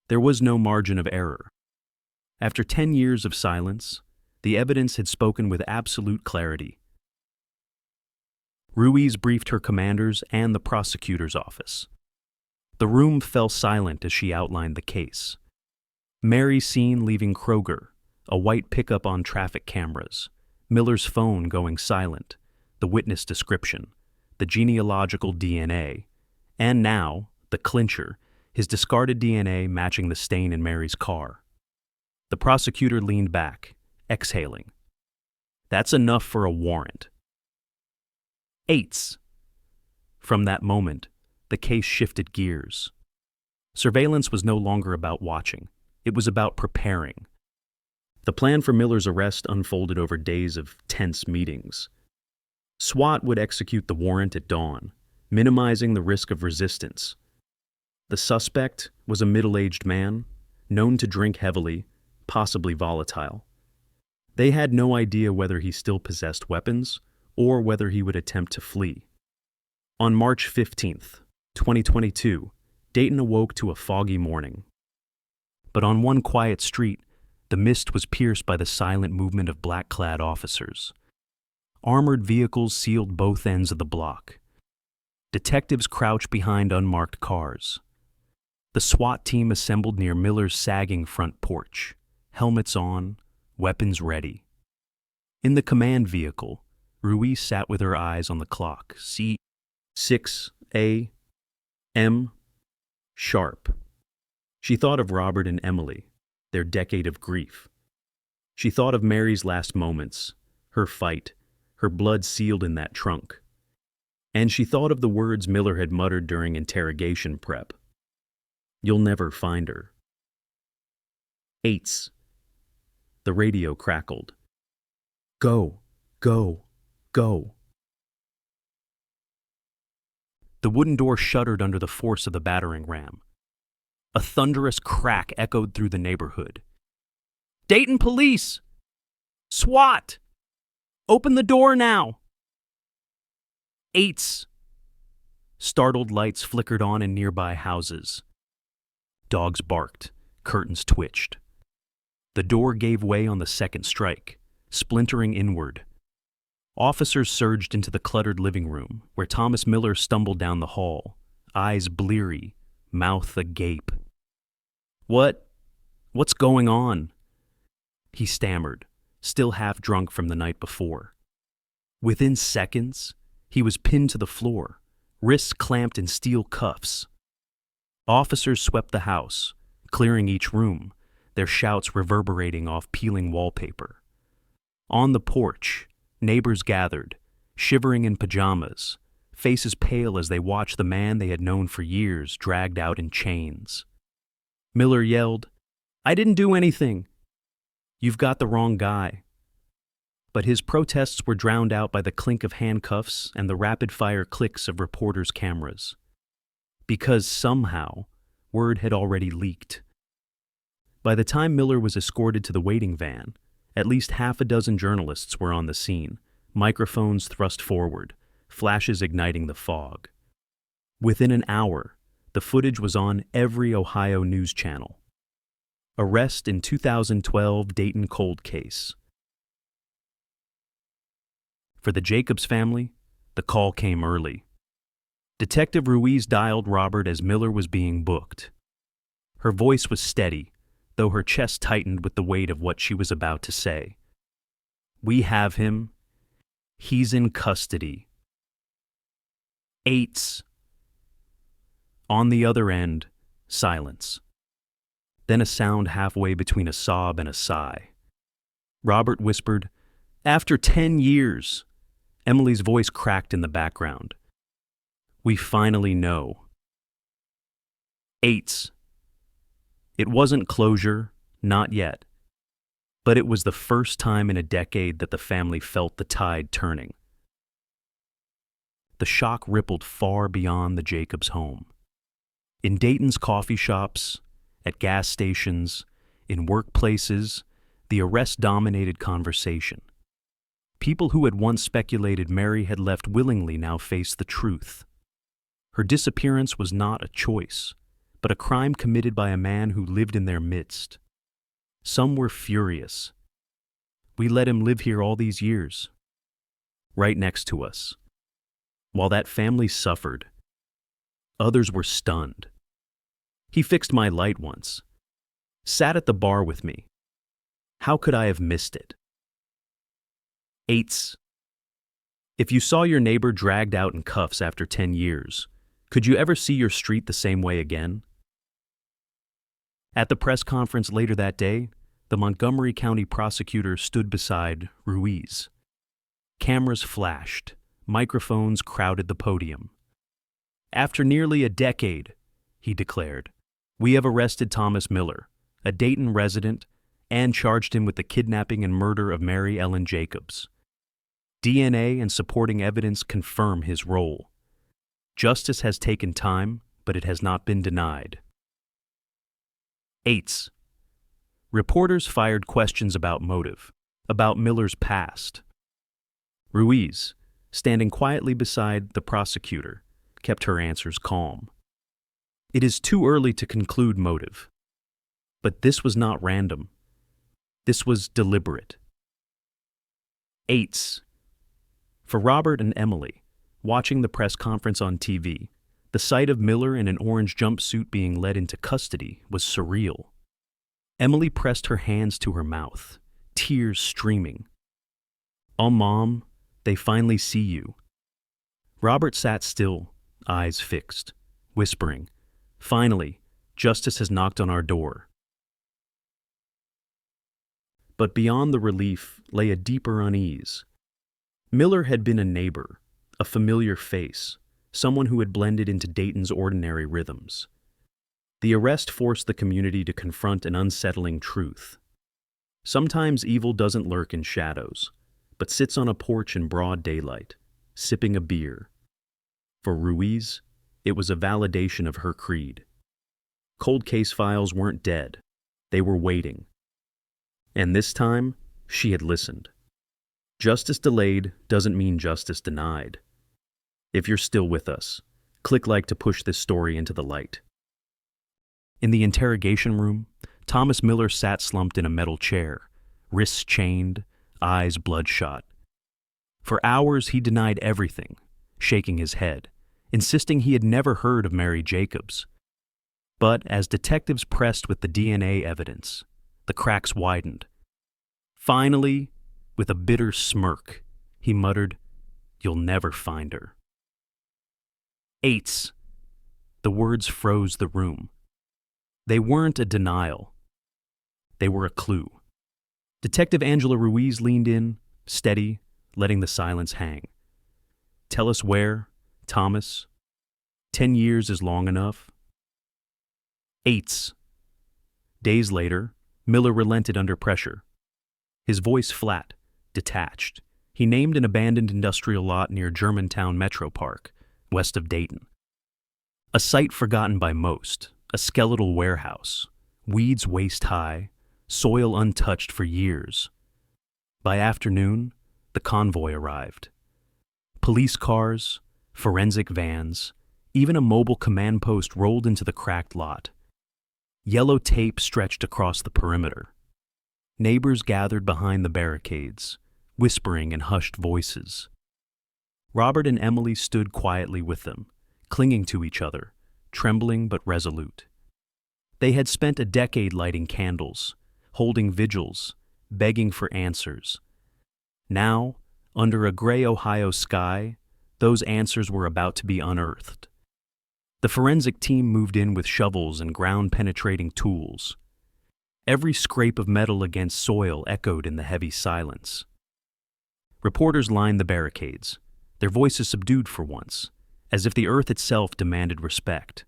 There was no margin of error. After 10 years of silence, the evidence had spoken with absolute clarity. Ruiz briefed her commanders and the prosecutor's office. The room fell silent as she outlined the case. Mary seen leaving Kroger, a white pickup on traffic cameras, Miller's phone going silent, the witness description, the genealogical DNA, and now, the clincher, his discarded DNA matching the stain in Mary's car. The prosecutor leaned back, exhaling. That's enough for a warrant. 8. From that moment, the case shifted gears. Surveillance was no longer about watching. It was about preparing. The plan for Miller's arrest unfolded over days of tense meetings. SWAT would execute the warrant at dawn, minimizing the risk of resistance. The suspect was a middle-aged man, known to drink heavily, possibly volatile. They had no idea whether he still possessed weapons or whether he would attempt to flee. On March 15th, 2022, Dayton awoke to a foggy morning. But on one quiet street, the mist was pierced by the silent movement of black-clad officers. Armored vehicles sealed both ends of the block. Detectives crouched behind unmarked cars. The SWAT team assembled near Miller's sagging front porch, helmets on, weapons ready. In the command vehicle, Ruiz sat with her eyes on the clock, C6 a.m. sharp. She thought of Robert and Emily, their decade of grief. She thought of Mary's last moments, her fight, her blood sealed in that trunk. And she thought of the words Miller had muttered during interrogation prep. "You'll never find her." Eights. The radio crackled. "Go, go, go." The wooden door shuddered under the force of the battering ram. A thunderous crack echoed through the neighborhood. "Dayton police! SWAT! Open the door now!" Eights. Startled lights flickered on in nearby houses. Dogs barked, curtains twitched. The door gave way on the second strike, splintering inward. Officers surged into the cluttered living room, where Thomas Miller stumbled down the hall, eyes bleary, mouth agape. What's going on?" he stammered, still half drunk from the night before. Within seconds, he was pinned to the floor, wrists clamped in steel cuffs. Officers swept the house, clearing each room, their shouts reverberating off peeling wallpaper. On the porch, neighbors gathered, shivering in pajamas, faces pale as they watched the man they had known for years dragged out in chains. Miller yelled, "I didn't do anything." "You've got the wrong guy." But his protests were drowned out by the clink of handcuffs and the rapid-fire clicks of reporters' cameras. Because somehow, word had already leaked. By the time Miller was escorted to the waiting van, at least half a dozen journalists were on the scene, microphones thrust forward, flashes igniting the fog. Within an hour, the footage was on every Ohio news channel. Arrest in 2012 Dayton cold case. For the Jacobs family, the call came early. Detective Ruiz dialed Robert as Miller was being booked. Her voice was steady, though her chest tightened with the weight of what she was about to say. "We have him. He's in custody." Eights. On the other end, silence. Then a sound halfway between a sob and a sigh. Robert whispered, "After 10 years." Emily's voice cracked in the background. "We finally know." Eights. It wasn't closure, not yet. But it was the first time in a decade that the family felt the tide turning. The shock rippled far beyond the Jacobs home. In Dayton's coffee shops, at gas stations, in workplaces, the arrest dominated conversation. People who had once speculated Mary had left willingly now faced the truth. Her disappearance was not a choice, but a crime committed by a man who lived in their midst. Some were furious. "We let him live here all these years, right next to us." While that family suffered, others were stunned. "He fixed my light once. Sat at the bar with me. How could I have missed it?" Eights. If you saw your neighbor dragged out in cuffs after 10 years, could you ever see your street the same way again? At the press conference later that day, the Montgomery County prosecutor stood beside Ruiz. Cameras flashed, microphones crowded the podium. "After nearly a decade," he declared, "we have arrested Thomas Miller, a Dayton resident and charged him with the kidnapping and murder of Mary Ellen Jacobs. DNA and supporting evidence confirm his role. Justice has taken time, but it has not been denied. 8. Reporters fired questions about motive, about Miller's past. Ruiz, standing quietly beside the prosecutor, kept her answers calm. It is too early to conclude motive. But this was not random. This was deliberate. 8. For Robert and Emily, watching the press conference on TV, the sight of Miller in an orange jumpsuit being led into custody was surreal. Emily pressed her hands to her mouth, tears streaming. "Oh, Mom, they finally see you." Robert sat still, eyes fixed, whispering, "Finally, justice has knocked on our door." But beyond the relief lay a deeper unease. Miller had been a neighbor, a familiar face, someone who had blended into Dayton's ordinary rhythms. The arrest forced the community to confront an unsettling truth. Sometimes evil doesn't lurk in shadows, but sits on a porch in broad daylight, sipping a beer. For Ruiz, it was a validation of her creed. Cold case files weren't dead. They were waiting. And this time, she had listened. Justice delayed doesn't mean justice denied. If you're still with us, click like to push this story into the light. In the interrogation room, Thomas Miller sat slumped in a metal chair, wrists chained, eyes bloodshot. For hours he denied everything, shaking his head, insisting he had never heard of Mary Jacobs. But as detectives pressed with the DNA evidence, the cracks widened. Finally, with a bitter smirk, he muttered, "You'll never find her." 8. The words froze the room. They weren't a denial. They were a clue. Detective Angela Ruiz leaned in, steady, letting the silence hang. "Tell us where, Thomas. 10 years is long enough." 8. Days later, Miller relented under pressure. His voice flat, detached. He named an abandoned industrial lot near Germantown Metro Park, west of Dayton. A site forgotten by most, a skeletal warehouse, weeds waist-high, soil untouched for years. By afternoon, the convoy arrived. Police cars, forensic vans, even a mobile command post rolled into the cracked lot. Yellow tape stretched across the perimeter. Neighbors gathered behind the barricades, whispering in hushed voices. Robert and Emily stood quietly with them, clinging to each other, trembling but resolute. They had spent a decade lighting candles, holding vigils, begging for answers. Now, under a gray Ohio sky, those answers were about to be unearthed. The forensic team moved in with shovels and ground-penetrating tools. Every scrape of metal against soil echoed in the heavy silence. Reporters lined the barricades, their voices subdued for once, as if the earth itself demanded respect.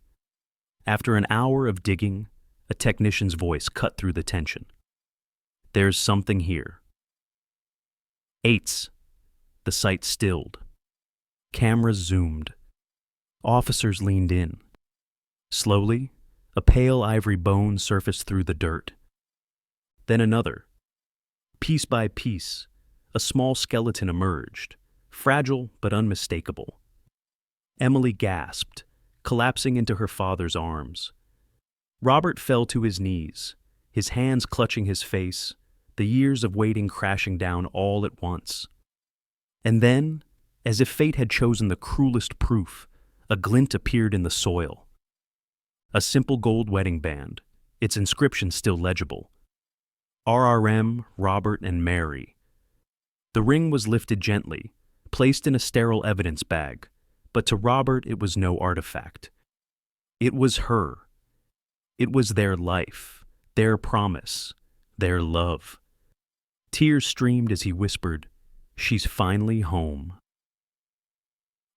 After an hour of digging, a technician's voice cut through the tension. "There's something here." 8. The site stilled. Cameras zoomed. Officers leaned in. Slowly, a pale ivory bone surfaced through the dirt. Then another. Piece by piece, a small skeleton emerged, fragile but unmistakable. Emily gasped, collapsing into her father's arms. Robert fell to his knees, his hands clutching his face, the years of waiting crashing down all at once. And then, as if fate had chosen the cruelest proof, a glint appeared in the soil. A simple gold wedding band, its inscription still legible. RRM, Robert and Mary. The ring was lifted gently, placed in a sterile evidence bag, but to Robert it was no artifact. It was her. It was their life, their promise, their love. Tears streamed as he whispered, "She's finally home."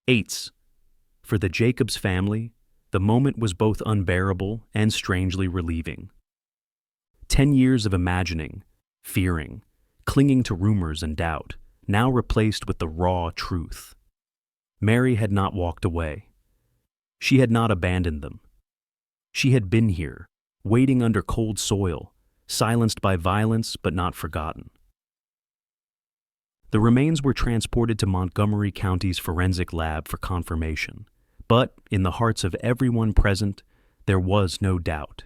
8. For the Jacobs family, the moment was both unbearable and strangely relieving. 10 years of imagining, fearing, clinging to rumors and doubt, now replaced with the raw truth. Mary had not walked away. She had not abandoned them. She had been here, waiting under cold soil, silenced by violence but not forgotten. The remains were transported to Montgomery County's forensic lab for confirmation, but in the hearts of everyone present, there was no doubt.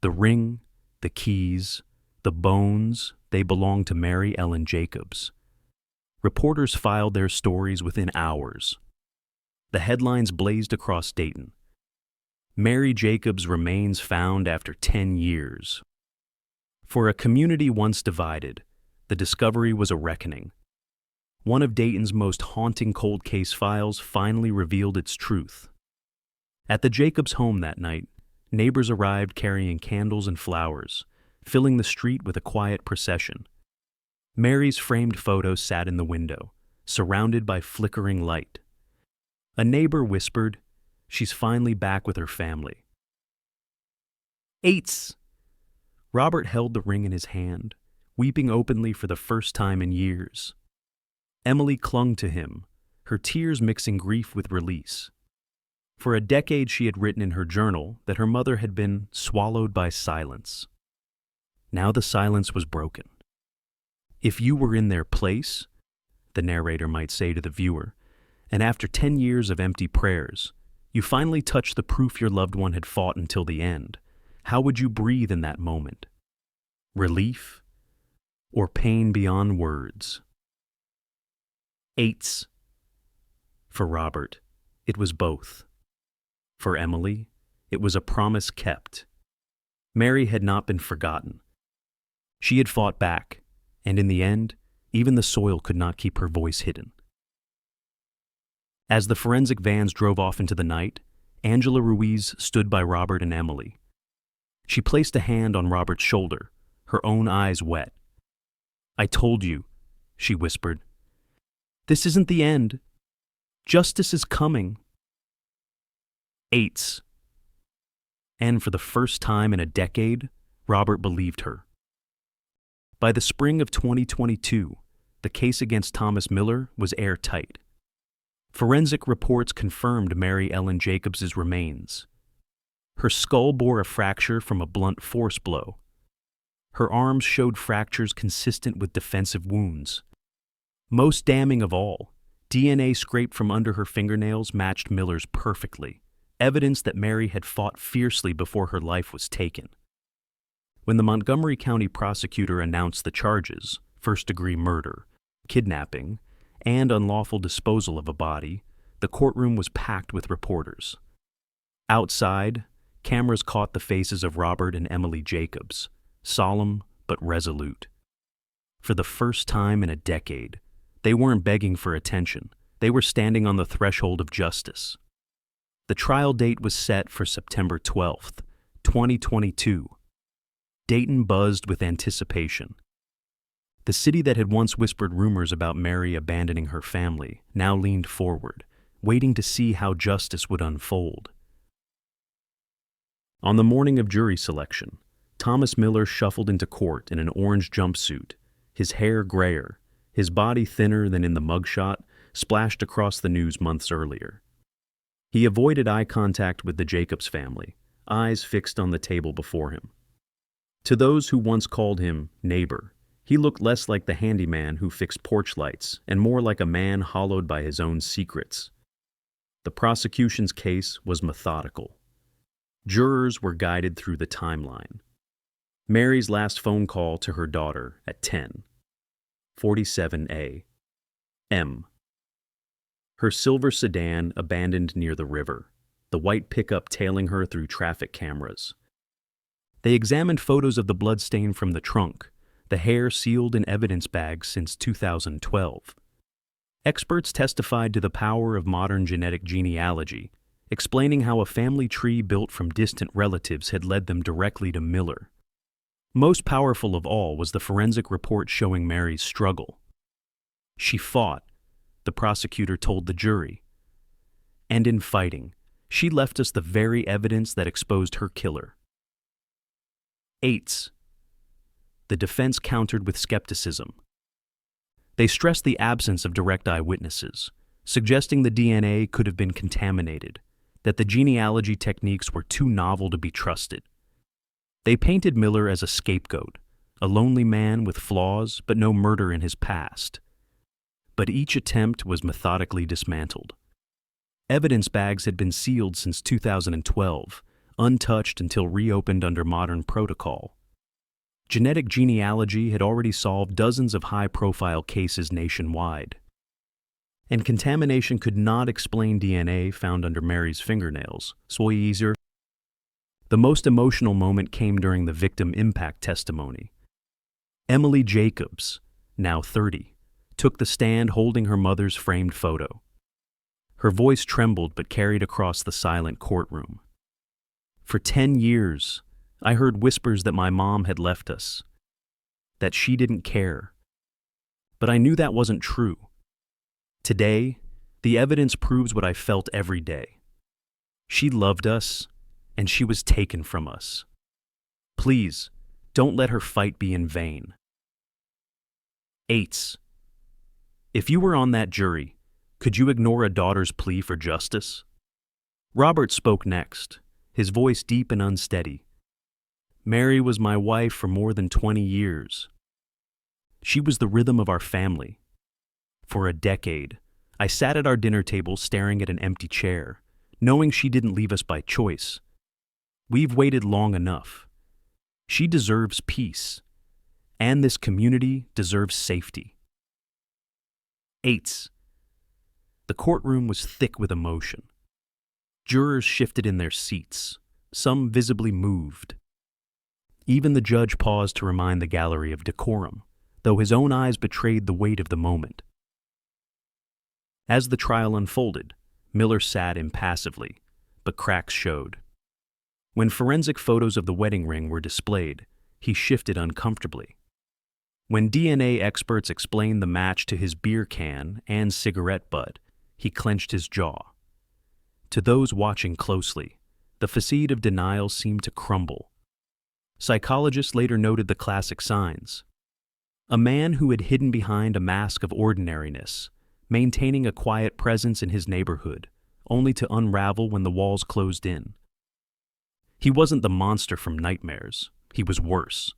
The ring, the keys, the bones, they belonged to Mary Ellen Jacobs. Reporters filed their stories within hours. The headlines blazed across Dayton. Mary Jacobs' remains found after 10 years. For a community once divided, the discovery was a reckoning. One of Dayton's most haunting cold case files finally revealed its truth. At the Jacobs home that night, neighbors arrived carrying candles and flowers, filling the street with a quiet procession. Mary's framed photo sat in the window, surrounded by flickering light. A neighbor whispered, "She's finally back with her family." Eights! Robert held the ring in his hand, weeping openly for the first time in years. Emily clung to him, her tears mixing grief with release. For a decade she had written in her journal that her mother had been swallowed by silence. Now the silence was broken. "If you were in their place," the narrator might say to the viewer, "and after 10 years of empty prayers, you finally touched the proof your loved one had fought until the end, how would you breathe in that moment? Relief or pain beyond words?" Eights. For Robert, it was both. For Emily, it was a promise kept. Mary had not been forgotten. She had fought back, and in the end, even the soil could not keep her voice hidden. As the forensic vans drove off into the night, Angela Ruiz stood by Robert and Emily. She placed a hand on Robert's shoulder, her own eyes wet. "I told you," she whispered. "This isn't the end. Justice is coming." Eights. And for the first time in a decade, Robert believed her. By the spring of 2022, the case against Thomas Miller was airtight. Forensic reports confirmed Mary Ellen Jacobs' remains. Her skull bore a fracture from a blunt force blow. Her arms showed fractures consistent with defensive wounds. Most damning of all, DNA scraped from under her fingernails matched Miller's perfectly, evidence that Mary had fought fiercely before her life was taken. When the Montgomery County prosecutor announced the charges, first-degree murder, kidnapping, and unlawful disposal of a body, the courtroom was packed with reporters. Outside, cameras caught the faces of Robert and Emily Jacobs, solemn but resolute. For the first time in a decade, they weren't begging for attention. They were standing on the threshold of justice. The trial date was set for September 12th, 2022. Dayton buzzed with anticipation. The city that had once whispered rumors about Mary abandoning her family now leaned forward, waiting to see how justice would unfold. On the morning of jury selection, Thomas Miller shuffled into court in an orange jumpsuit, his hair grayer, his body thinner than in the mugshot splashed across the news months earlier. He avoided eye contact with the Jacobs family, eyes fixed on the table before him. To those who once called him neighbor, he looked less like the handyman who fixed porch lights and more like a man hollowed by his own secrets. The prosecution's case was methodical. Jurors were guided through the timeline. Mary's last phone call to her daughter at 10:47 a.m. Her silver sedan abandoned near the river, the white pickup tailing her through traffic cameras. They examined photos of the bloodstain from the trunk, the hair sealed in evidence bags since 2012. Experts testified to the power of modern genetic genealogy, explaining how a family tree built from distant relatives had led them directly to Miller. Most powerful of all was the forensic report showing Mary's struggle. "She fought," the prosecutor told the jury. "And in fighting, she left us the very evidence that exposed her killer." Eights, the defense countered with skepticism. They stressed the absence of direct eyewitnesses, suggesting the DNA could have been contaminated, that the genealogy techniques were too novel to be trusted. They painted Miller as a scapegoat, a lonely man with flaws but no murder in his past. But each attempt was methodically dismantled. Evidence bags had been sealed since 2012, untouched until reopened under modern protocol. Genetic genealogy had already solved dozens of high-profile cases nationwide. And contamination could not explain DNA found under Mary's fingernails. The most emotional moment came during the victim impact testimony. Emily Jacobs, now 30, took the stand holding her mother's framed photo. Her voice trembled but carried across the silent courtroom. For 10 years, I heard whispers that my mom had left us, that she didn't care. But I knew that wasn't true. Today, the evidence proves what I felt every day. She loved us, and she was taken from us. Please, don't let her fight be in vain. 8. If you were on that jury, could you ignore a daughter's plea for justice? Robert spoke next, his voice deep and unsteady. Mary was my wife for more than 20 years. She was the rhythm of our family. For a decade, I sat at our dinner table staring at an empty chair, knowing she didn't leave us by choice. We've waited long enough. She deserves peace, and this community deserves safety. 8. The courtroom was thick with emotion. Jurors shifted in their seats, some visibly moved. Even the judge paused to remind the gallery of decorum, though his own eyes betrayed the weight of the moment. As the trial unfolded, Miller sat impassively, but cracks showed. When forensic photos of the wedding ring were displayed, he shifted uncomfortably. When DNA experts explained the match to his beer can and cigarette butt, he clenched his jaw. To those watching closely, the facade of denial seemed to crumble. Psychologists later noted the classic signs. A man who had hidden behind a mask of ordinariness, maintaining a quiet presence in his neighborhood, only to unravel when the walls closed in. He wasn't the monster from nightmares. He was worse.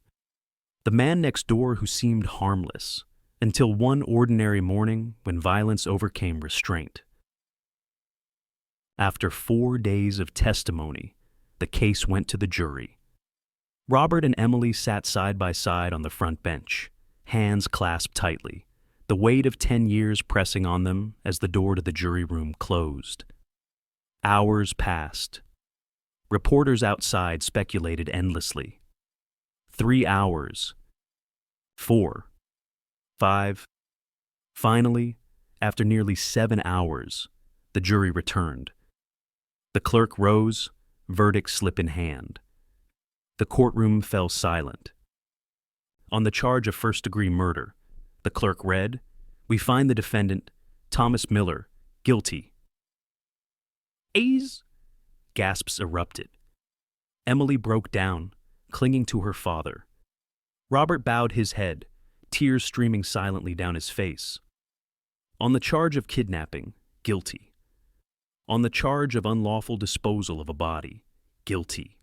The man next door who seemed harmless, until one ordinary morning when violence overcame restraint. After 4 days of testimony, the case went to the jury. Robert and Emily sat side by side on the front bench, hands clasped tightly, the weight of 10 years pressing on them as the door to the jury room closed. Hours passed. Reporters outside speculated endlessly. 3 hours. 4. 5. Finally, after nearly 7 hours, the jury returned. The clerk rose, verdict slip in hand. The courtroom fell silent. On the charge of first-degree murder, the clerk read, "We find the defendant, Thomas Miller, guilty." "A's?" Gasps erupted. Emily broke down, clinging to her father. Robert bowed his head, tears streaming silently down his face. On the charge of kidnapping, guilty. On the charge of unlawful disposal of a body, guilty.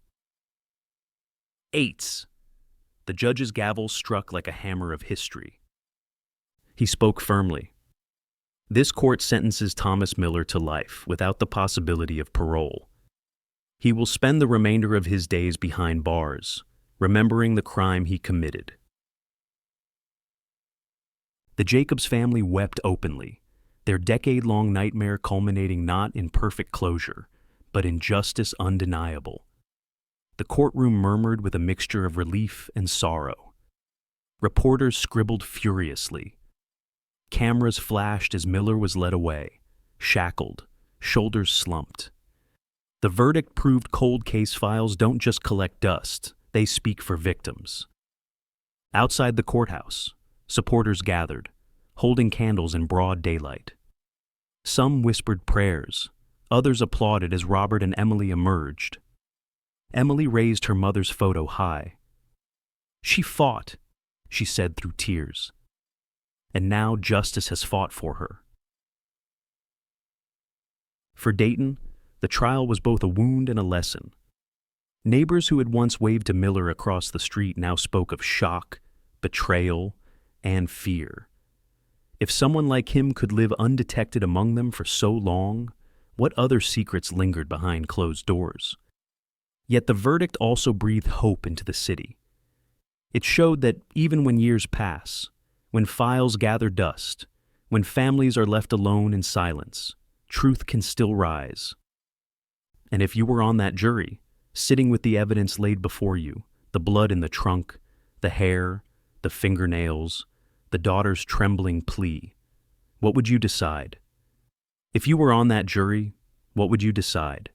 8. The judge's gavel struck like a hammer of history. He spoke firmly. This court sentences Thomas Miller to life without the possibility of parole. He will spend the remainder of his days behind bars, remembering the crime he committed. The Jacobs family wept openly, their decade-long nightmare culminating not in perfect closure, but in justice undeniable. The courtroom murmured with a mixture of relief and sorrow. Reporters scribbled furiously. Cameras flashed as Miller was led away, shackled, shoulders slumped. The verdict proved cold case files don't just collect dust, they speak for victims. Outside the courthouse, supporters gathered, holding candles in broad daylight. Some whispered prayers, others applauded as Robert and Emily emerged. Emily raised her mother's photo high. She fought, she said through tears. And now justice has fought for her. For Dayton, the trial was both a wound and a lesson. Neighbors who had once waved to Miller across the street now spoke of shock, betrayal, and fear. If someone like him could live undetected among them for so long, what other secrets lingered behind closed doors? Yet the verdict also breathed hope into the city. It showed that even when years pass, when files gather dust, when families are left alone in silence, truth can still rise. And if you were on that jury, sitting with the evidence laid before you, the blood in the trunk, the hair, the fingernails, the daughter's trembling plea, what would you decide? If you were on that jury, what would you decide?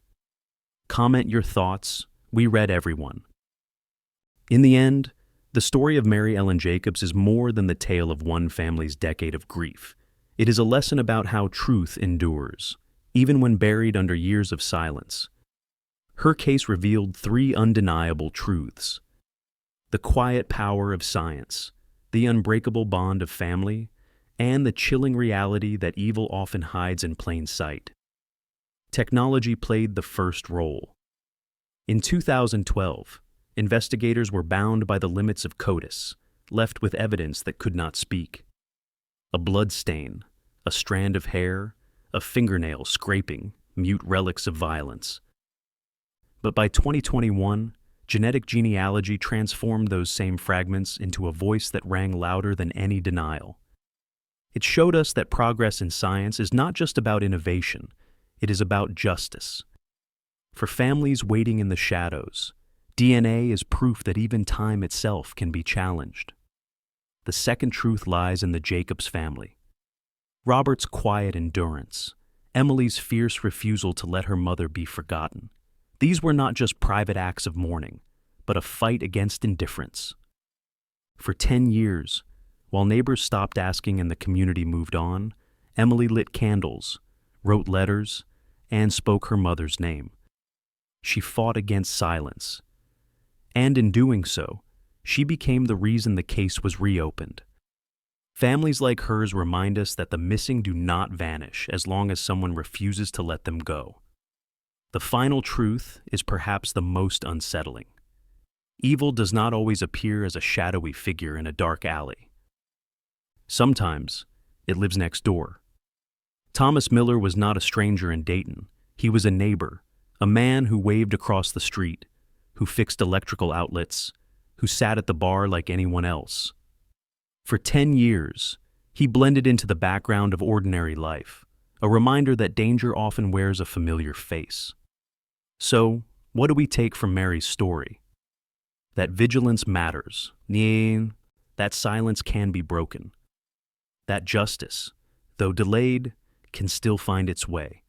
Comment your thoughts. We read everyone. In the end, the story of Mary Ellen Jacobs is more than the tale of one family's decade of grief. It is a lesson about how truth endures, even when buried under years of silence. Her case revealed three undeniable truths: the quiet power of science, the unbreakable bond of family, and the chilling reality that evil often hides in plain sight. Technology played the first role. In 2012, investigators were bound by the limits of CODIS, left with evidence that could not speak. A blood stain, a strand of hair, a fingernail scraping, mute relics of violence. But by 2021, genetic genealogy transformed those same fragments into a voice that rang louder than any denial. It showed us that progress in science is not just about innovation, it is about justice. For families waiting in the shadows, DNA is proof that even time itself can be challenged. The second truth lies in the Jacobs family. Robert's quiet endurance, Emily's fierce refusal to let her mother be forgotten. These were not just private acts of mourning, but a fight against indifference. For 10 years, while neighbors stopped asking and the community moved on, Emily lit candles, wrote letters, and spoke her mother's name. She fought against silence. And in doing so, she became the reason the case was reopened. Families like hers remind us that the missing do not vanish as long as someone refuses to let them go. The final truth is perhaps the most unsettling. Evil does not always appear as a shadowy figure in a dark alley. Sometimes, it lives next door. Thomas Miller was not a stranger in Dayton. He was a neighbor, a man who waved across the street, who fixed electrical outlets, who sat at the bar like anyone else. For 10 years, he blended into the background of ordinary life, a reminder that danger often wears a familiar face. So, what do we take from Mary's story? That vigilance matters, that silence can be broken, that justice, though delayed, can still find its way.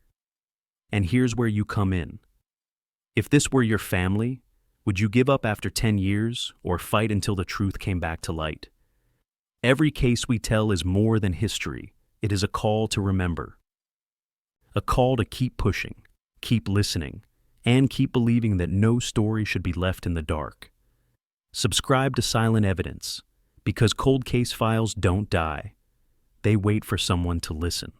And here's where you come in. If this were your family, would you give up after 10 years or fight until the truth came back to light? Every case we tell is more than history. It is a call to remember. A call to keep pushing, keep listening, and keep believing that no story should be left in the dark. Subscribe to Silent Evidence, because cold case files don't die. They wait for someone to listen.